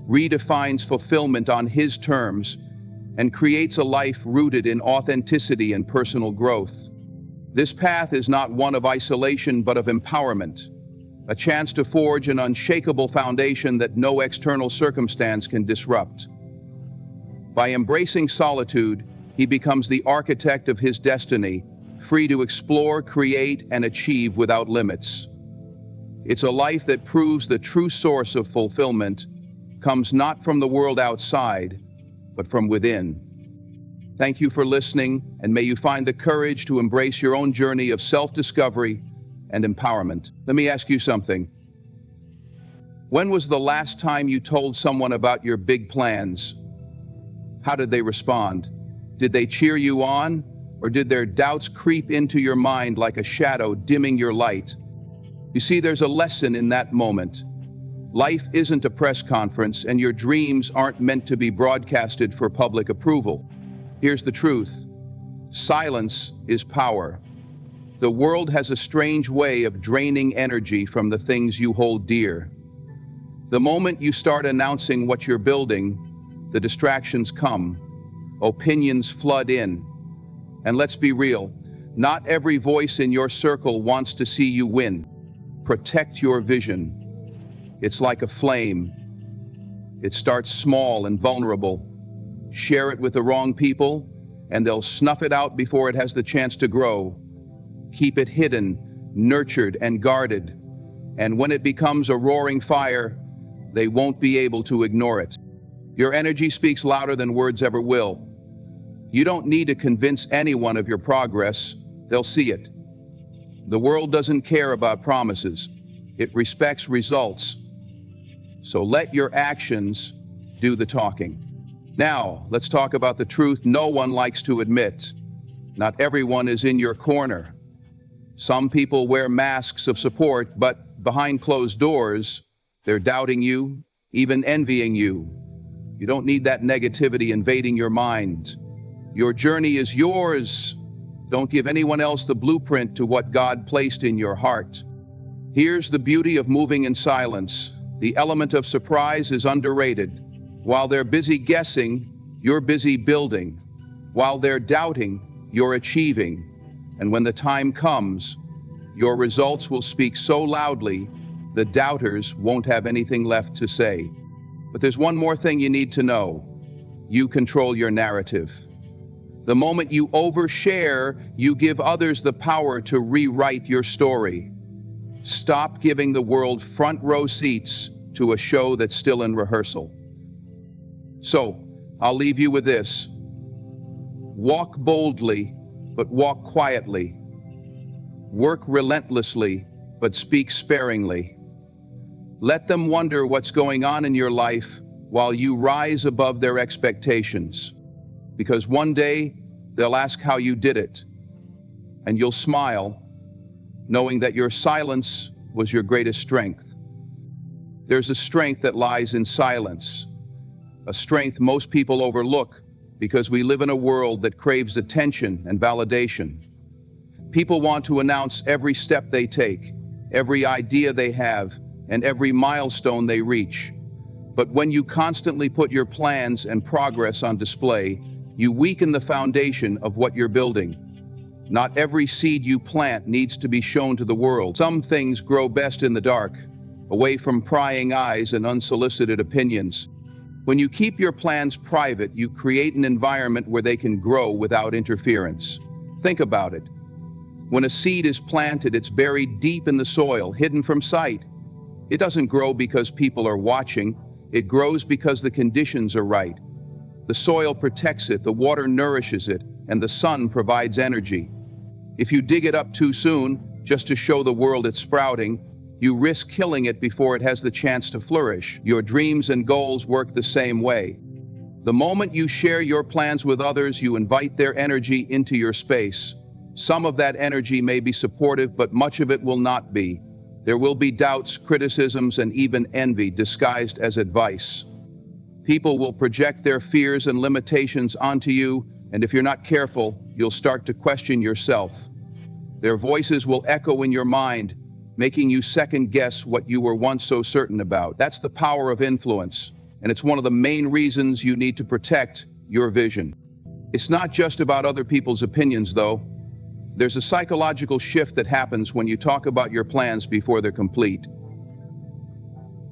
redefines fulfillment on his terms, and creates a life rooted in authenticity and personal growth. This path is not one of isolation, but of empowerment, a chance to forge an unshakable foundation that no external circumstance can disrupt. By embracing solitude, he becomes the architect of his destiny, free to explore, create, and achieve without limits. It's a life that proves the true source of fulfillment comes not from the world outside, but from within. Thank you for listening, and may you find the courage to embrace your own journey of self-discovery and empowerment. Let me ask you something. When was the last time you told someone about your big plans? How did they respond? Did they cheer you on, or did their doubts creep into your mind like a shadow dimming your light? You see, there's a lesson in that moment. Life isn't a press conference, and your dreams aren't meant to be broadcasted for public approval. Here's the truth. Silence is power. The world has a strange way of draining energy from the things you hold dear. The moment you start announcing what you're building, the distractions come, opinions flood in. And let's be real, not every voice in your circle wants to see you win. Protect your vision. It's like a flame. It starts small and vulnerable. Share it with the wrong people, and they'll snuff it out before it has the chance to grow. Keep it hidden, nurtured, and guarded. And when it becomes a roaring fire, they won't be able to ignore it. Your energy speaks louder than words ever will. You don't need to convince anyone of your progress. They'll see it. The world doesn't care about promises. It respects results. So let your actions do the talking. Now, let's talk about the truth no one likes to admit. Not everyone is in your corner. Some people wear masks of support, but behind closed doors, they're doubting you, even envying you. You don't need that negativity invading your mind. Your journey is yours. Don't give anyone else the blueprint to what God placed in your heart. Here's the beauty of moving in silence. The element of surprise is underrated. While they're busy guessing, you're busy building. While they're doubting, you're achieving. And when the time comes, your results will speak so loudly, the doubters won't have anything left to say. But there's one more thing you need to know. You control your narrative. The moment you overshare, you give others the power to rewrite your story. Stop giving the world front row seats to a show that's still in rehearsal. So, I'll leave you with this. Walk boldly, but walk quietly. Work relentlessly, but speak sparingly. Let them wonder what's going on in your life while you rise above their expectations. Because one day, they'll ask how you did it. And you'll smile, knowing that your silence was your greatest strength. There's a strength that lies in silence, a strength most people overlook because we live in a world that craves attention and validation. People want to announce every step they take, every idea they have, and every milestone they reach. But when you constantly put your plans and progress on display, you weaken the foundation of what you're building. Not every seed you plant needs to be shown to the world. Some things grow best in the dark, away from prying eyes and unsolicited opinions. When you keep your plans private, you create an environment where they can grow without interference. Think about it. When a seed is planted, it's buried deep in the soil, hidden from sight. It doesn't grow because people are watching. It grows because the conditions are right. The soil protects it, the water nourishes it, and the sun provides energy. If you dig it up too soon, just to show the world it's sprouting, you risk killing it before it has the chance to flourish. Your dreams and goals work the same way. The moment you share your plans with others, you invite their energy into your space. Some of that energy may be supportive, but much of it will not be. There will be doubts, criticisms, and even envy disguised as advice. People will project their fears and limitations onto you, and if you're not careful, you'll start to question yourself. Their voices will echo in your mind, making you second-guess what you were once so certain about. That's the power of influence, and it's one of the main reasons you need to protect your vision. It's not just about other people's opinions, though. There's a psychological shift that happens when you talk about your plans before they're complete.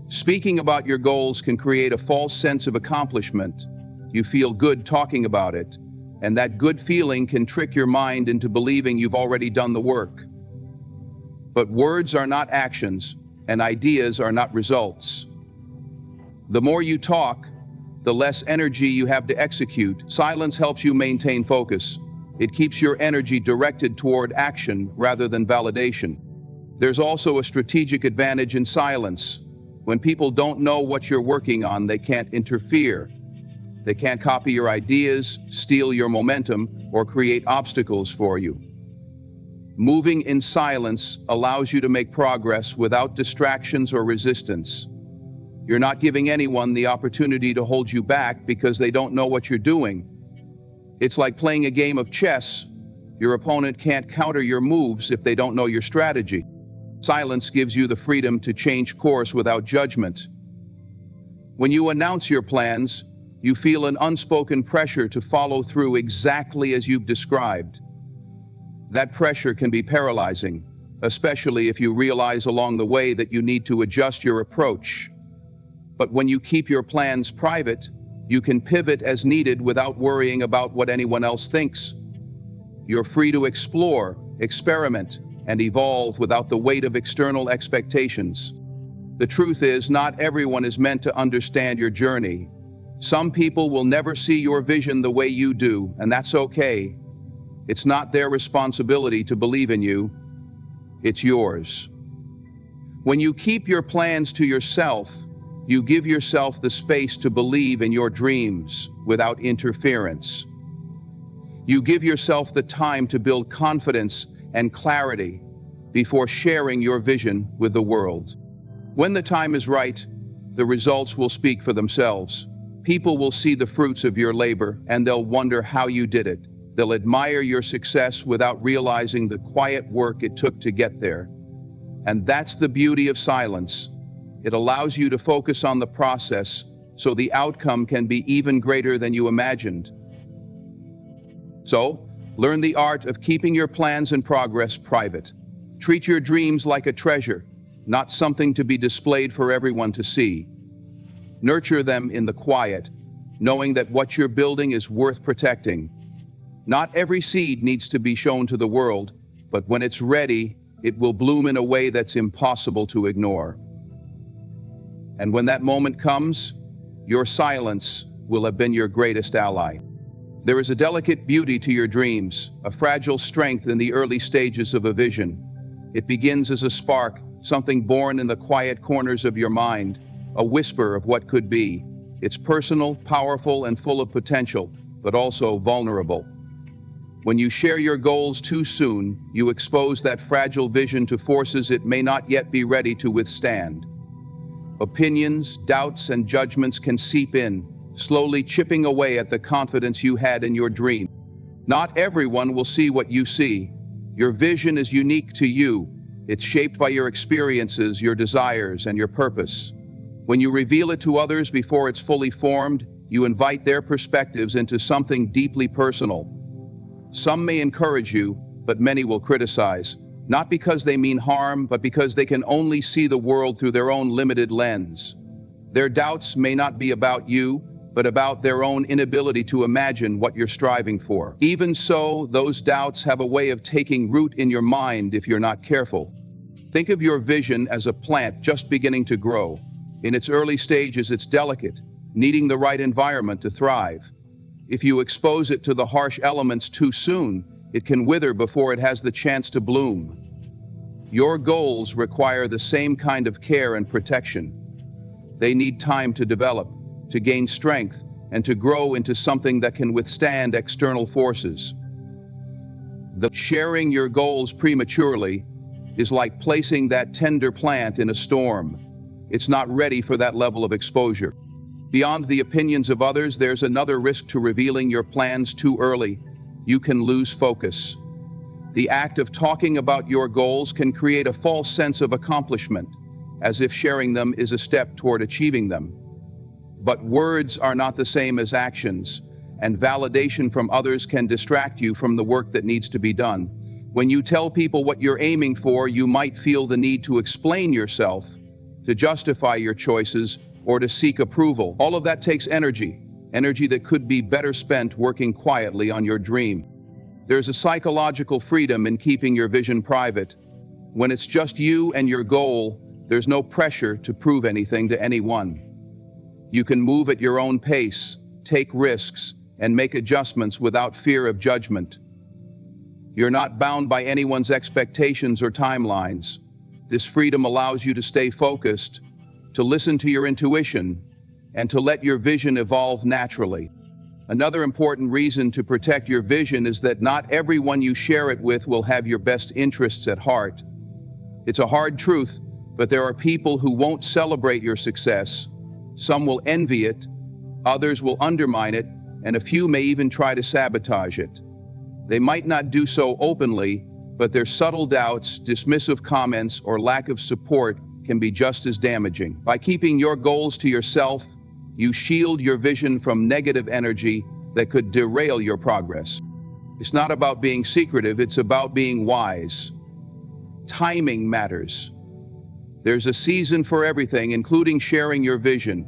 Speaking about your goals can create a false sense of accomplishment. You feel good talking about it, and that good feeling can trick your mind into believing you've already done the work. But words are not actions, and ideas are not results. The more you talk, the less energy you have to execute. Silence helps you maintain focus. It keeps your energy directed toward action rather than validation. There's also a strategic advantage in silence. When people don't know what you're working on, they can't interfere. They can't copy your ideas, steal your momentum, or create obstacles for you. Moving in silence allows you to make progress without distractions or resistance. You're not giving anyone the opportunity to hold you back because they don't know what you're doing. It's like playing a game of chess. Your opponent can't counter your moves if they don't know your strategy. Silence gives you the freedom to change course without judgment. When you announce your plans, you feel an unspoken pressure to follow through exactly as you've described. That pressure can be paralyzing, especially if you realize along the way that you need to adjust your approach. But when you keep your plans private, you can pivot as needed without worrying about what anyone else thinks. You're free to explore, experiment, and evolve without the weight of external expectations. The truth is, not everyone is meant to understand your journey. Some people will never see your vision the way you do, and that's okay. It's not their responsibility to believe in you. It's yours. When you keep your plans to yourself, you give yourself the space to believe in your dreams without interference. You give yourself the time to build confidence and clarity before sharing your vision with the world. When the time is right, the results will speak for themselves. People will see the fruits of your labor, and they'll wonder how you did it. They'll admire your success without realizing the quiet work it took to get there. And that's the beauty of silence. It allows you to focus on the process, so the outcome can be even greater than you imagined. So, learn the art of keeping your plans and progress private. Treat your dreams like a treasure, not something to be displayed for everyone to see. Nurture them in the quiet, knowing that what you're building is worth protecting. Not every seed needs to be shown to the world, but when it's ready, it will bloom in a way that's impossible to ignore. And when that moment comes, your silence will have been your greatest ally. There is a delicate beauty to your dreams, a fragile strength in the early stages of a vision. It begins as a spark, something born in the quiet corners of your mind, a whisper of what could be. It's personal, powerful, and full of potential, but also vulnerable. When you share your goals too soon, you expose that fragile vision to forces it may not yet be ready to withstand. Opinions, doubts, and judgments can seep in, slowly chipping away at the confidence you had in your dream. Not everyone will see what you see. Your vision is unique to you. It's shaped by your experiences, your desires, and your purpose. When you reveal it to others before it's fully formed, you invite their perspectives into something deeply personal. Some may encourage you, but many will criticize, not because they mean harm, but because they can only see the world through their own limited lens. Their doubts may not be about you, but about their own inability to imagine what you're striving for. Even so, those doubts have a way of taking root in your mind if you're not careful. Think of your vision as a plant just beginning to grow. In its early stages, it's delicate, needing the right environment to thrive. If you expose it to the harsh elements too soon, it can wither before it has the chance to bloom. Your goals require the same kind of care and protection. They need time to develop, to gain strength, and to grow into something that can withstand external forces. Sharing your goals prematurely is like placing that tender plant in a storm. It's not ready for that level of exposure. Beyond the opinions of others, there's another risk to revealing your plans too early. You can lose focus. The act of talking about your goals can create a false sense of accomplishment, as if sharing them is a step toward achieving them. But words are not the same as actions, and validation from others can distract you from the work that needs to be done. When you tell people what you're aiming for, you might feel the need to explain yourself, to justify your choices, or to seek approval. All of that takes energy that could be better spent working quietly on your dream. There's a psychological freedom in keeping your vision private. When it's just you and your goal, there's no pressure to prove anything to anyone. You can move at your own pace, take risks, and make adjustments without fear of judgment. You're not bound by anyone's expectations or timelines. This freedom allows you to stay focused, to listen to your intuition, and to let your vision evolve naturally. Another important reason to protect your vision is that not everyone you share it with will have your best interests at heart. It's a hard truth, but there are people who won't celebrate your success. Some will envy it, others will undermine it, and a few may even try to sabotage it. They might not do so openly, but their subtle doubts, dismissive comments, or lack of support can be just as damaging. By keeping your goals to yourself, you shield your vision from negative energy that could derail your progress. It's not about being secretive, it's about being wise. Timing matters. There's a season for everything, including sharing your vision.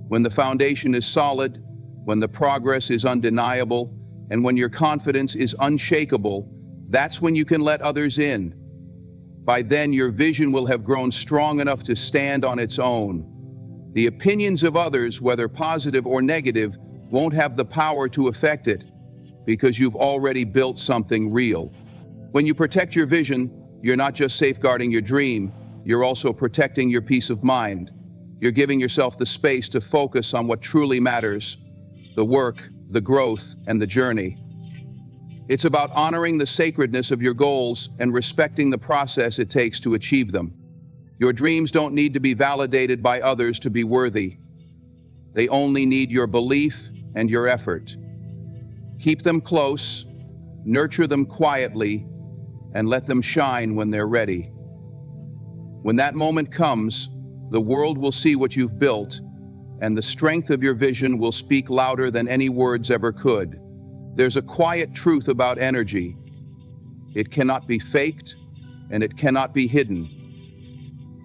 When the foundation is solid, when the progress is undeniable, and when your confidence is unshakable, that's when you can let others in. By then, your vision will have grown strong enough to stand on its own. The opinions of others, whether positive or negative, won't have the power to affect it, because you've already built something real. When you protect your vision, you're not just safeguarding your dream, you're also protecting your peace of mind. You're giving yourself the space to focus on what truly matters: the work, the growth, and the journey. It's about honoring the sacredness of your goals and respecting the process it takes to achieve them. Your dreams don't need to be validated by others to be worthy. They only need your belief and your effort. Keep them close, nurture them quietly, and let them shine when they're ready. When that moment comes, the world will see what you've built, and the strength of your vision will speak louder than any words ever could. There's a quiet truth about energy. It cannot be faked, and it cannot be hidden.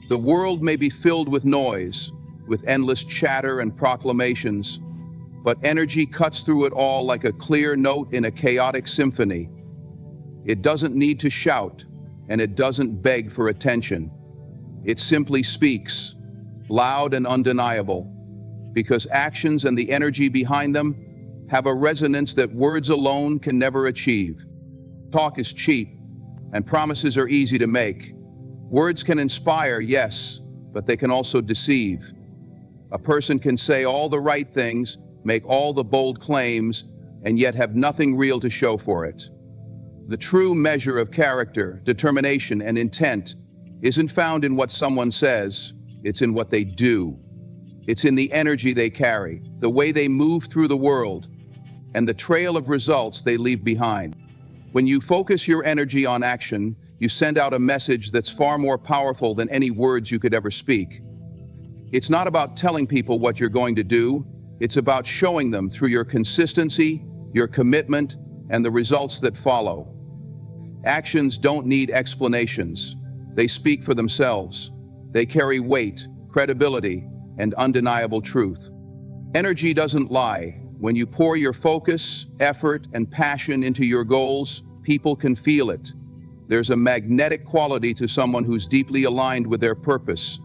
The world may be filled with noise, with endless chatter and proclamations, but energy cuts through it all like a clear note in a chaotic symphony. It doesn't need to shout, and it doesn't beg for attention. It simply speaks, loud and undeniable, because actions and the energy behind them have a resonance that words alone can never achieve. Talk is cheap, and promises are easy to make. Words can inspire, yes, but they can also deceive. A person can say all the right things, make all the bold claims, and yet have nothing real to show for it. The true measure of character, determination, and intent isn't found in what someone says, it's in what they do. It's in the energy they carry, the way they move through the world, and the trail of results they leave behind. When you focus your energy on action, you send out a message that's far more powerful than any words you could ever speak. It's not about telling people what you're going to do. It's about showing them through your consistency, your commitment, and the results that follow. Actions don't need explanations. They speak for themselves. They carry weight, credibility, and undeniable truth. Energy doesn't lie. When you pour your focus, effort, and passion into your goals, people can feel it. There's a magnetic quality to someone who's deeply aligned with their purpose.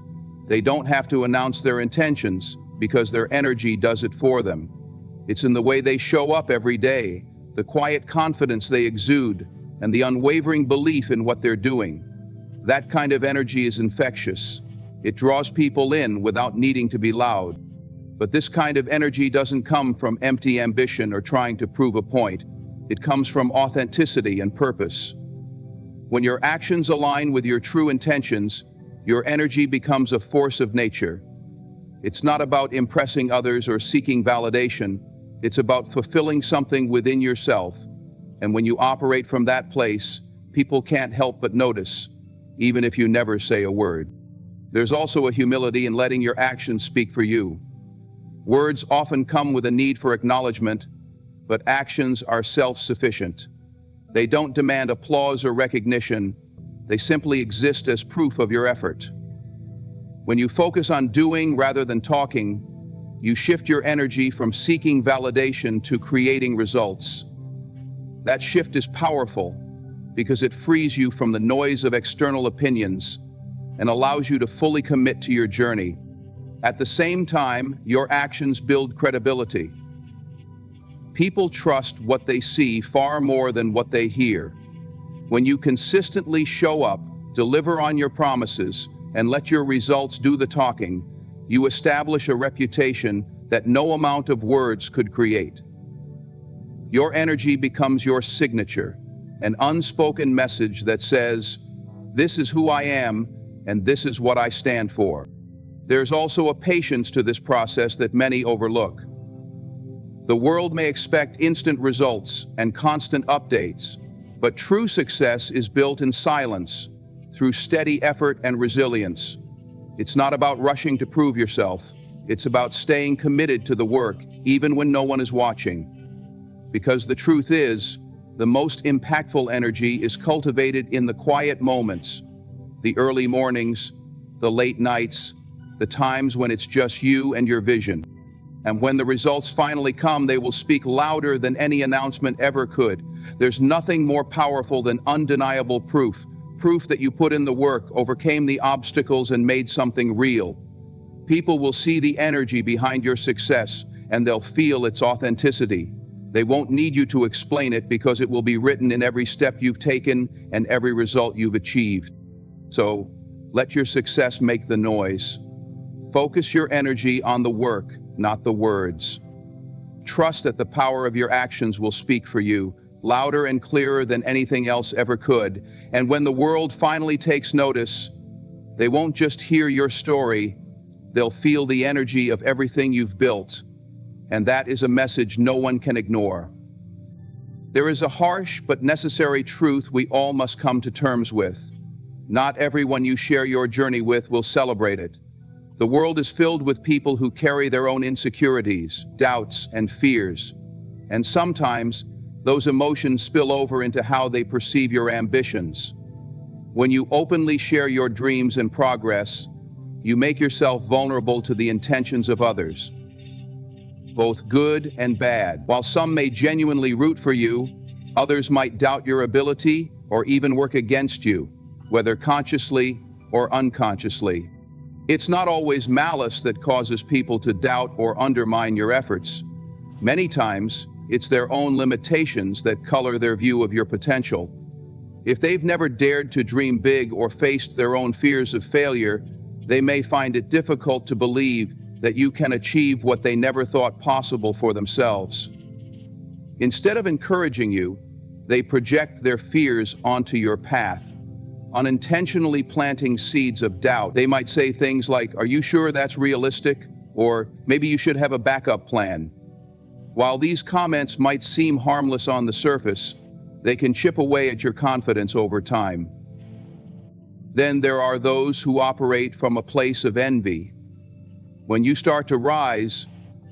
They don't have to announce their intentions because their energy does it for them. It's in the way they show up every day, the quiet confidence they exude, and the unwavering belief in what they're doing. That kind of energy is infectious. It draws people in without needing to be loud. But this kind of energy doesn't come from empty ambition or trying to prove a point. It comes from authenticity and purpose. When your actions align with your true intentions, your energy becomes a force of nature. It's not about impressing others or seeking validation. It's about fulfilling something within yourself. And when you operate from that place, people can't help but notice, even if you never say a word. There's also a humility in letting your actions speak for you. Words often come with a need for acknowledgement, but actions are self-sufficient. They don't demand applause or recognition. They simply exist as proof of your effort. When you focus on doing rather than talking, you shift your energy from seeking validation to creating results. That shift is powerful because it frees you from the noise of external opinions and allows you to fully commit to your journey. At the same time, your actions build credibility. People trust what they see far more than what they hear. When you consistently show up, deliver on your promises, and let your results do the talking, you establish a reputation that no amount of words could create. Your energy becomes your signature, an unspoken message that says, "This is who I am, and this is what I stand for." There's also a patience to this process that many overlook. The world may expect instant results and constant updates, but true success is built in silence, through steady effort and resilience. It's not about rushing to prove yourself. It's about staying committed to the work, even when no one is watching. Because the truth is, the most impactful energy is cultivated in the quiet moments, the early mornings, the late nights, the times when it's just you and your vision. And when the results finally come, they will speak louder than any announcement ever could. There's nothing more powerful than undeniable proof that you put in the work, overcame the obstacles, and made something real. People will see the energy behind your success, and they'll feel its authenticity. They won't need you to explain it because it will be written in every step you've taken and every result you've achieved. So, let your success make the noise. Focus your energy on the work, not the words. Trust that the power of your actions will speak for you, louder and clearer than anything else ever could. And when the world finally takes notice, they won't just hear your story, they'll feel the energy of everything you've built. And that is a message no one can ignore. There is a harsh but necessary truth we all must come to terms with. Not everyone you share your journey with will celebrate it. The world is filled with people who carry their own insecurities, doubts, and fears. And sometimes, those emotions spill over into how they perceive your ambitions. When you openly share your dreams and progress, you make yourself vulnerable to the intentions of others, both good and bad. While some may genuinely root for you, others might doubt your ability or even work against you, whether consciously or unconsciously. It's not always malice that causes people to doubt or undermine your efforts. Many times, it's their own limitations that color their view of your potential. If they've never dared to dream big or faced their own fears of failure, they may find it difficult to believe that you can achieve what they never thought possible for themselves. Instead of encouraging you, they project their fears onto your path, unintentionally planting seeds of doubt. They might say things like, "Are you sure that's realistic?" Or, "Maybe you should have a backup plan." While these comments might seem harmless on the surface, they can chip away at your confidence over time. Then there are those who operate from a place of envy. When you start to rise,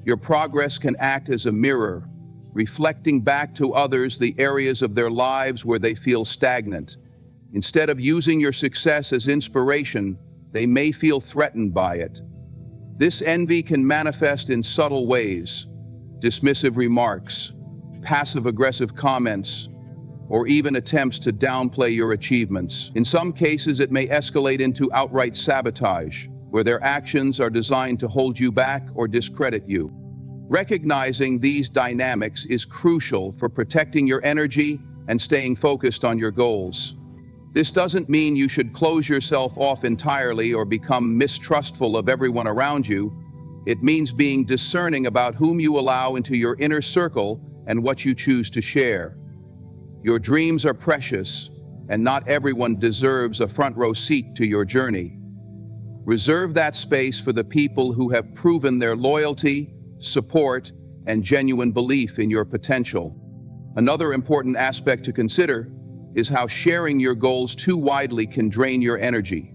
your progress can act as a mirror, reflecting back to others the areas of their lives where they feel stagnant. Instead of using your success as inspiration, they may feel threatened by it. This envy can manifest in subtle ways: dismissive remarks, passive-aggressive comments, or even attempts to downplay your achievements. In some cases, it may escalate into outright sabotage, where their actions are designed to hold you back or discredit you. Recognizing these dynamics is crucial for protecting your energy and staying focused on your goals. This doesn't mean you should close yourself off entirely or become mistrustful of everyone around you. It means being discerning about whom you allow into your inner circle and what you choose to share. Your dreams are precious, and not everyone deserves a front-row seat to your journey. Reserve that space for the people who have proven their loyalty, support, and genuine belief in your potential. Another important aspect to consider is how sharing your goals too widely can drain your energy.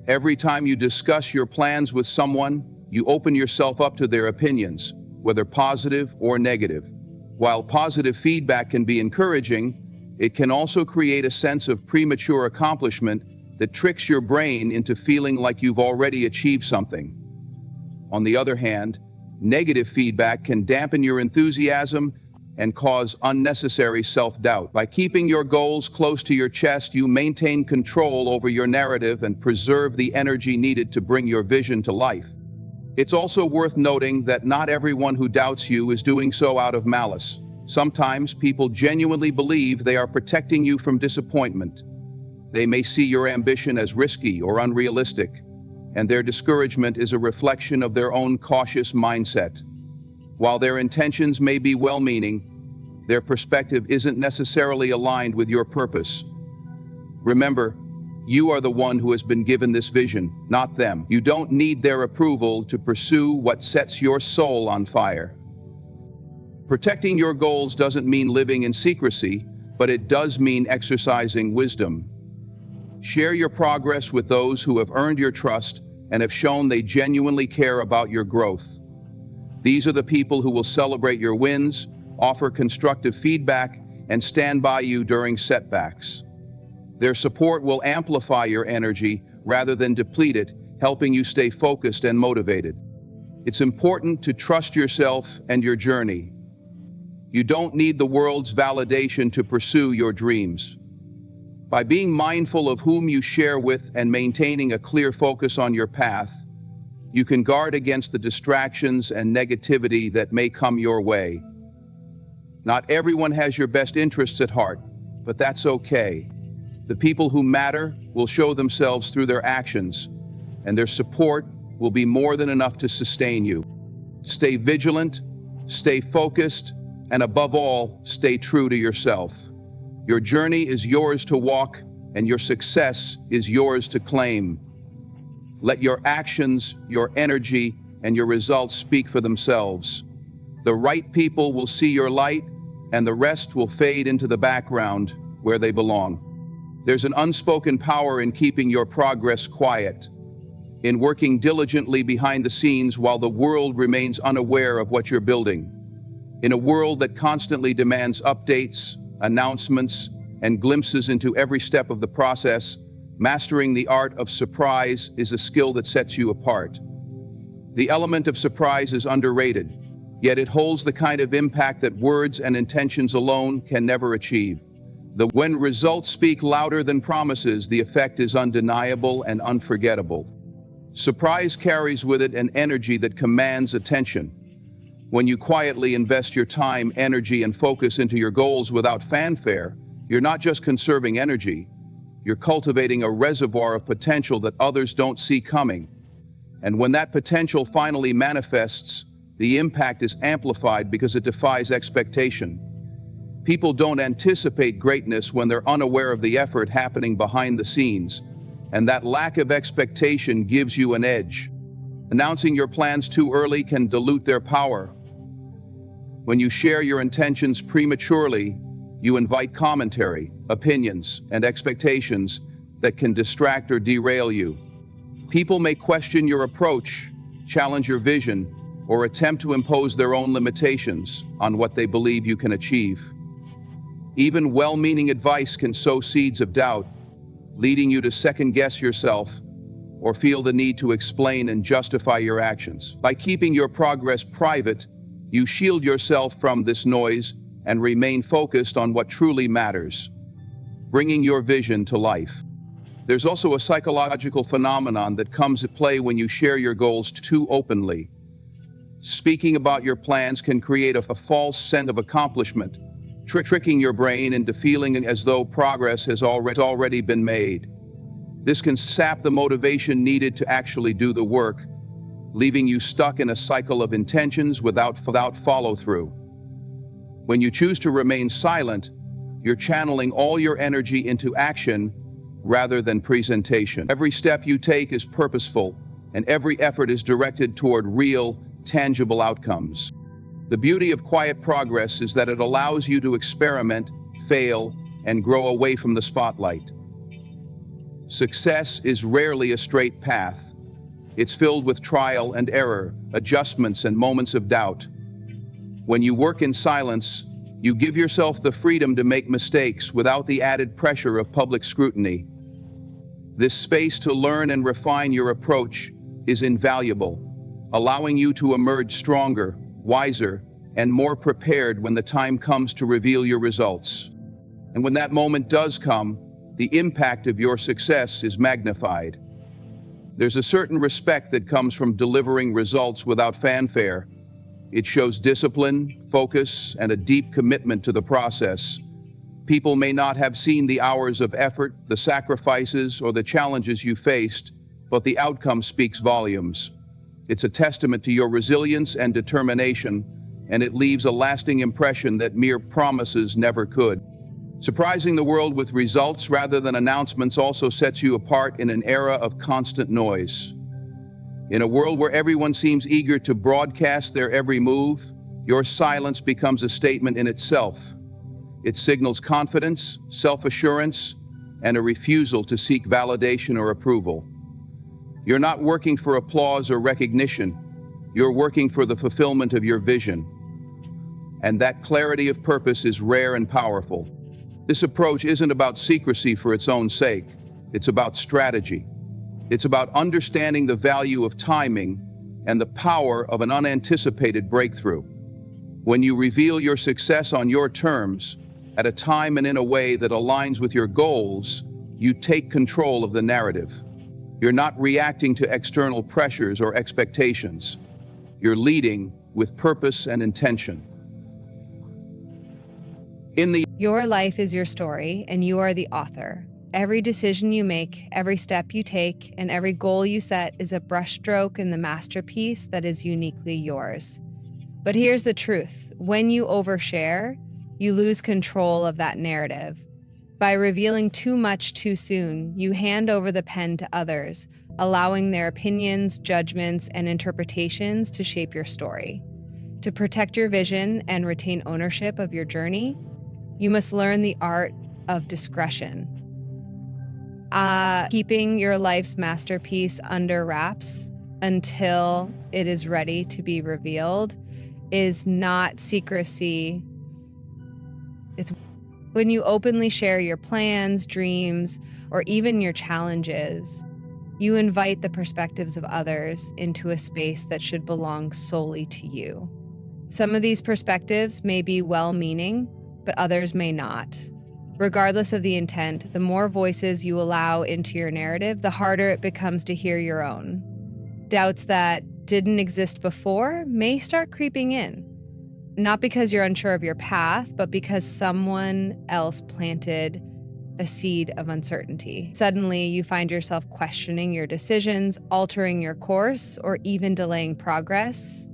Every time you discuss your plans with someone, you open yourself up to their opinions, whether positive or negative. While positive feedback can be encouraging, it can also create a sense of premature accomplishment that tricks your brain into feeling like you've already achieved something. On the other hand, negative feedback can dampen your enthusiasm and cause unnecessary self-doubt. By keeping your goals close to your chest, you maintain control over your narrative and preserve the energy needed to bring your vision to life. It's also worth noting that not everyone who doubts you is doing so out of malice. Sometimes people genuinely believe they are protecting you from disappointment. They may see your ambition as risky or unrealistic, and their discouragement is a reflection of their own cautious mindset. While their intentions may be well-meaning, their perspective isn't necessarily aligned with your purpose. Remember, you are the one who has been given this vision, not them. You don't need their approval to pursue what sets your soul on fire. Protecting your goals doesn't mean living in secrecy, but it does mean exercising wisdom. Share your progress with those who have earned your trust and have shown they genuinely care about your growth. These are the people who will celebrate your wins, offer constructive feedback, and stand by you during setbacks. Their support will amplify your energy rather than deplete it, helping you stay focused and motivated. It's important to trust yourself and your journey. You don't need the world's validation to pursue your dreams. By being mindful of whom you share with and maintaining a clear focus on your path, you can guard against the distractions and negativity that may come your way. Not everyone has your best interests at heart, but that's okay. The people who matter will show themselves through their actions, and their support will be more than enough to sustain you. Stay vigilant, stay focused, and above all, stay true to yourself. Your journey is yours to walk, and your success is yours to claim. Let your actions, your energy, and your results speak for themselves. The right people will see your light, and the rest will fade into the background where they belong. There's an unspoken power in keeping your progress quiet, in working diligently behind the scenes while the world remains unaware of what you're building. In a world that constantly demands updates, announcements, and glimpses into every step of the process, mastering the art of surprise is a skill that sets you apart. The element of surprise is underrated, yet it holds the kind of impact that words and intentions alone can never achieve. When results speak louder than promises, the effect is undeniable and unforgettable. Surprise carries with it an energy that commands attention. When you quietly invest your time, energy, and focus into your goals without fanfare, you're not just conserving energy, you're cultivating a reservoir of potential that others don't see coming. And when that potential finally manifests, the impact is amplified because it defies expectation. People don't anticipate greatness when they're unaware of the effort happening behind the scenes, and that lack of expectation gives you an edge. Announcing your plans too early can dilute their power. When you share your intentions prematurely, you invite commentary, opinions, and expectations that can distract or derail you. People may question your approach, challenge your vision, or attempt to impose their own limitations on what they believe you can achieve. Even well-meaning advice can sow seeds of doubt, leading you to second-guess yourself or feel the need to explain and justify your actions. By keeping your progress private, you shield yourself from this noise and remain focused on what truly matters, bringing your vision to life. There's also a psychological phenomenon that comes at play when you share your goals too openly. Speaking about your plans can create a false sense of accomplishment, tricking your brain into feeling as though progress has already been made. This can sap the motivation needed to actually do the work, leaving you stuck in a cycle of intentions without follow-through. When you choose to remain silent, you're channeling all your energy into action rather than presentation. Every step you take is purposeful, and every effort is directed toward real, tangible outcomes. The beauty of quiet progress is that it allows you to experiment, fail, and grow away from the spotlight. Success is rarely a straight path. It's filled with trial and error, adjustments, and moments of doubt. When you work in silence, you give yourself the freedom to make mistakes without the added pressure of public scrutiny. This space to learn and refine your approach is invaluable, allowing you to emerge stronger, wiser, and more prepared when the time comes to reveal your results. And when that moment does come, the impact of your success is magnified. There's a certain respect that comes from delivering results without fanfare. It shows discipline, focus, and a deep commitment to the process. People may not have seen the hours of effort, the sacrifices, or the challenges you faced, but the outcome speaks volumes. It's a testament to your resilience and determination, and it leaves a lasting impression that mere promises never could. Surprising the world with results rather than announcements also sets you apart in an era of constant noise. In a world where everyone seems eager to broadcast their every move, your silence becomes a statement in itself. It signals confidence, self-assurance, and a refusal to seek validation or approval. You're not working for applause or recognition. You're working for the fulfillment of your vision. And that clarity of purpose is rare and powerful. This approach isn't about secrecy for its own sake. It's about strategy. It's about understanding the value of timing and the power of an unanticipated breakthrough. When you reveal your success on your terms, at a time and in a way that aligns with your goals, you take control of the narrative. You're not reacting to external pressures or expectations. You're leading with purpose and intention. Your life is your story, and you are the author. Every decision you make, every step you take, and every goal you set is a brushstroke in the masterpiece that is uniquely yours. But here's the truth. When you overshare, you lose control of that narrative. By revealing too much too soon, you hand over the pen to others, allowing their opinions, judgments, and interpretations to shape your story. To protect your vision and retain ownership of your journey, you must learn the art of discretion. Keeping your life's masterpiece under wraps until it is ready to be revealed is not secrecy. It's when you openly share your plans, dreams, or even your challenges, you invite the perspectives of others into a space that should belong solely to you. Some of these perspectives may be well-meaning, but others may not. Regardless of the intent, the more voices you allow into your narrative, the harder it becomes to hear your own. Doubts that didn't exist before may start creeping in, not because you're unsure of your path, but because someone else planted a seed of uncertainty. Suddenly, you find yourself questioning your decisions, altering your course, or even delaying progress,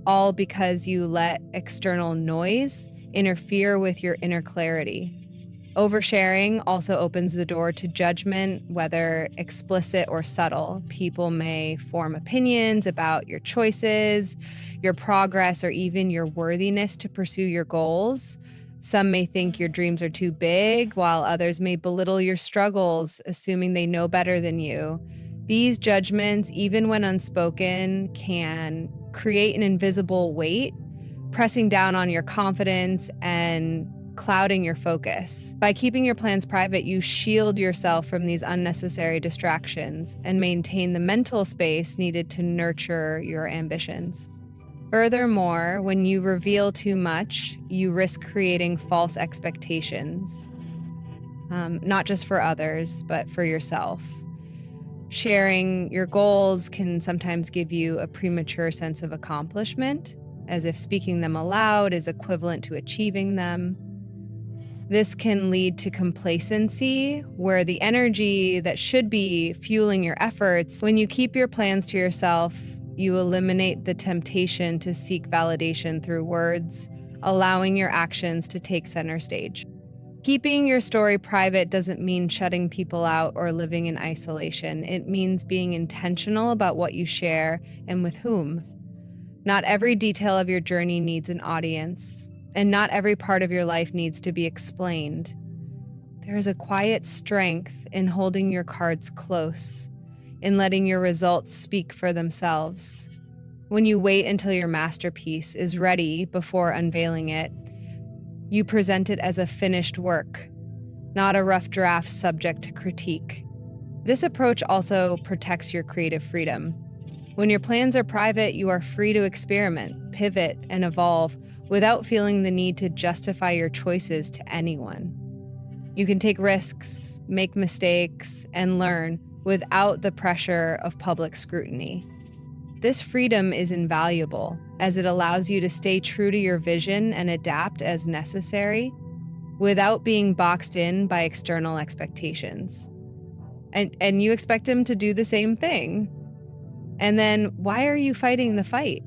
all because you let external noise interfere with your inner clarity. Oversharing also opens the door to judgment, whether explicit or subtle. People may form opinions about your choices, your progress, or even your worthiness to pursue your goals. Some may think your dreams are too big, while others may belittle your struggles, assuming they know better than you. These judgments, even when unspoken, can create an invisible weight, pressing down on your confidence and clouding your focus. By keeping your plans private, you shield yourself from these unnecessary distractions and maintain the mental space needed to nurture your ambitions. Furthermore, when you reveal too much, you risk creating false expectations, not just for others, but for yourself. Sharing your goals can sometimes give you a premature sense of accomplishment, as if speaking them aloud is equivalent to achieving them. This can lead to complacency, where the energy that should be fueling your efforts, when you keep your plans to yourself, you eliminate the temptation to seek validation through words, allowing your actions to take center stage. Keeping your story private doesn't mean shutting people out or living in isolation. It means being intentional about what you share and with whom. Not every detail of your journey needs an audience, and not every part of your life needs to be explained. There is a quiet strength in holding your cards close, in letting your results speak for themselves. When you wait until your masterpiece is ready before unveiling it, you present it as a finished work, not a rough draft subject to critique. This approach also protects your creative freedom. When your plans are private, you are free to experiment, pivot, and evolve without feeling the need to justify your choices to anyone. You can take risks, make mistakes, and learn without the pressure of public scrutiny. This freedom is invaluable, as it allows you to stay true to your vision and adapt as necessary without being boxed in by external expectations. And you expect him to do the same thing. And then why are you fighting the fight?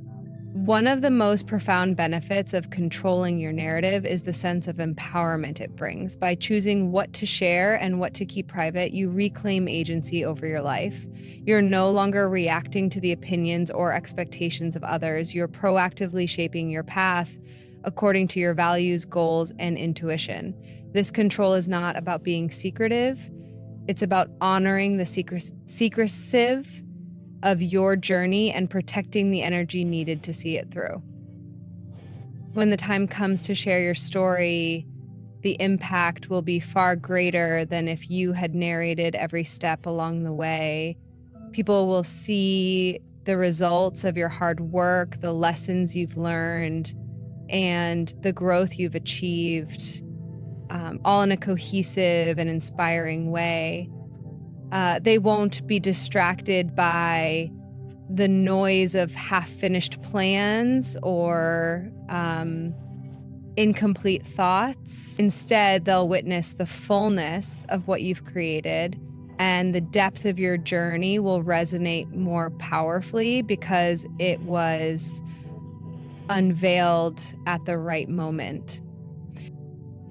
One of the most profound benefits of controlling your narrative is the sense of empowerment it brings. By choosing what to share and what to keep private, you reclaim agency over your life. You're no longer reacting to the opinions or expectations of others. You're proactively shaping your path according to your values, goals, and intuition. This control is not about being secretive. It's about honoring the secretive of your journey and protecting the energy needed to see it through. When the time comes to share your story, the impact will be far greater than if you had narrated every step along the way. People will see the results of your hard work, the lessons you've learned, and the growth you've achieved, all in a cohesive and inspiring way. They won't be distracted by the noise of half-finished plans or incomplete thoughts. Instead, they'll witness the fullness of what you've created, and the depth of your journey will resonate more powerfully because it was unveiled at the right moment.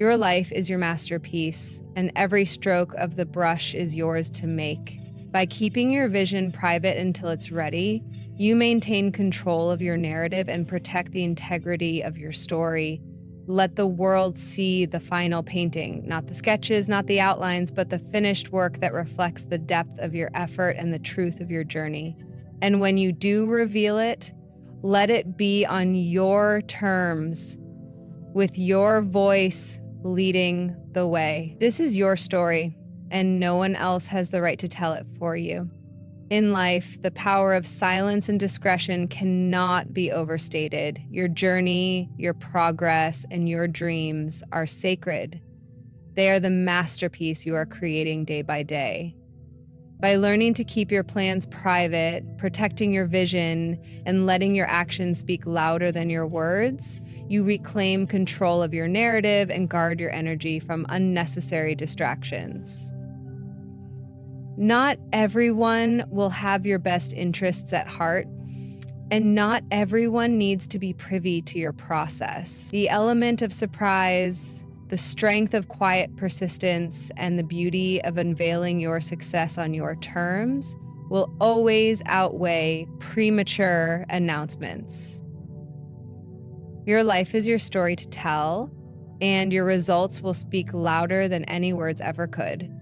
Your life is your masterpiece, and every stroke of the brush is yours to make. By keeping your vision private until it's ready, you maintain control of your narrative and protect the integrity of your story. Let the world see the final painting, not the sketches, not the outlines, but the finished work that reflects the depth of your effort and the truth of your journey. And when you do reveal it, let it be on your terms, with your voice leading the way. This is your story, and no one else has the right to tell it for you. In life, the power of silence and discretion cannot be overstated. Your journey, your progress, and your dreams are sacred. They are the masterpiece you are creating day by day. By learning to keep your plans private, protecting your vision, and letting your actions speak louder than your words, you reclaim control of your narrative and guard your energy from unnecessary distractions. Not everyone will have your best interests at heart, and not everyone needs to be privy to your process. The element of surprise, the strength of quiet persistence, and the beauty of unveiling your success on your terms will always outweigh premature announcements. Your life is your story to tell, and your results will speak louder than any words ever could.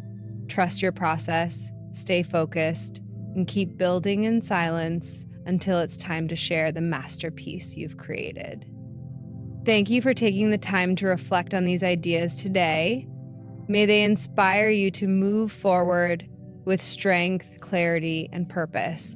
Trust your process, stay focused, and keep building in silence until it's time to share the masterpiece you've created. Thank you for taking the time to reflect on these ideas today. May they inspire you to move forward with strength, clarity, and purpose.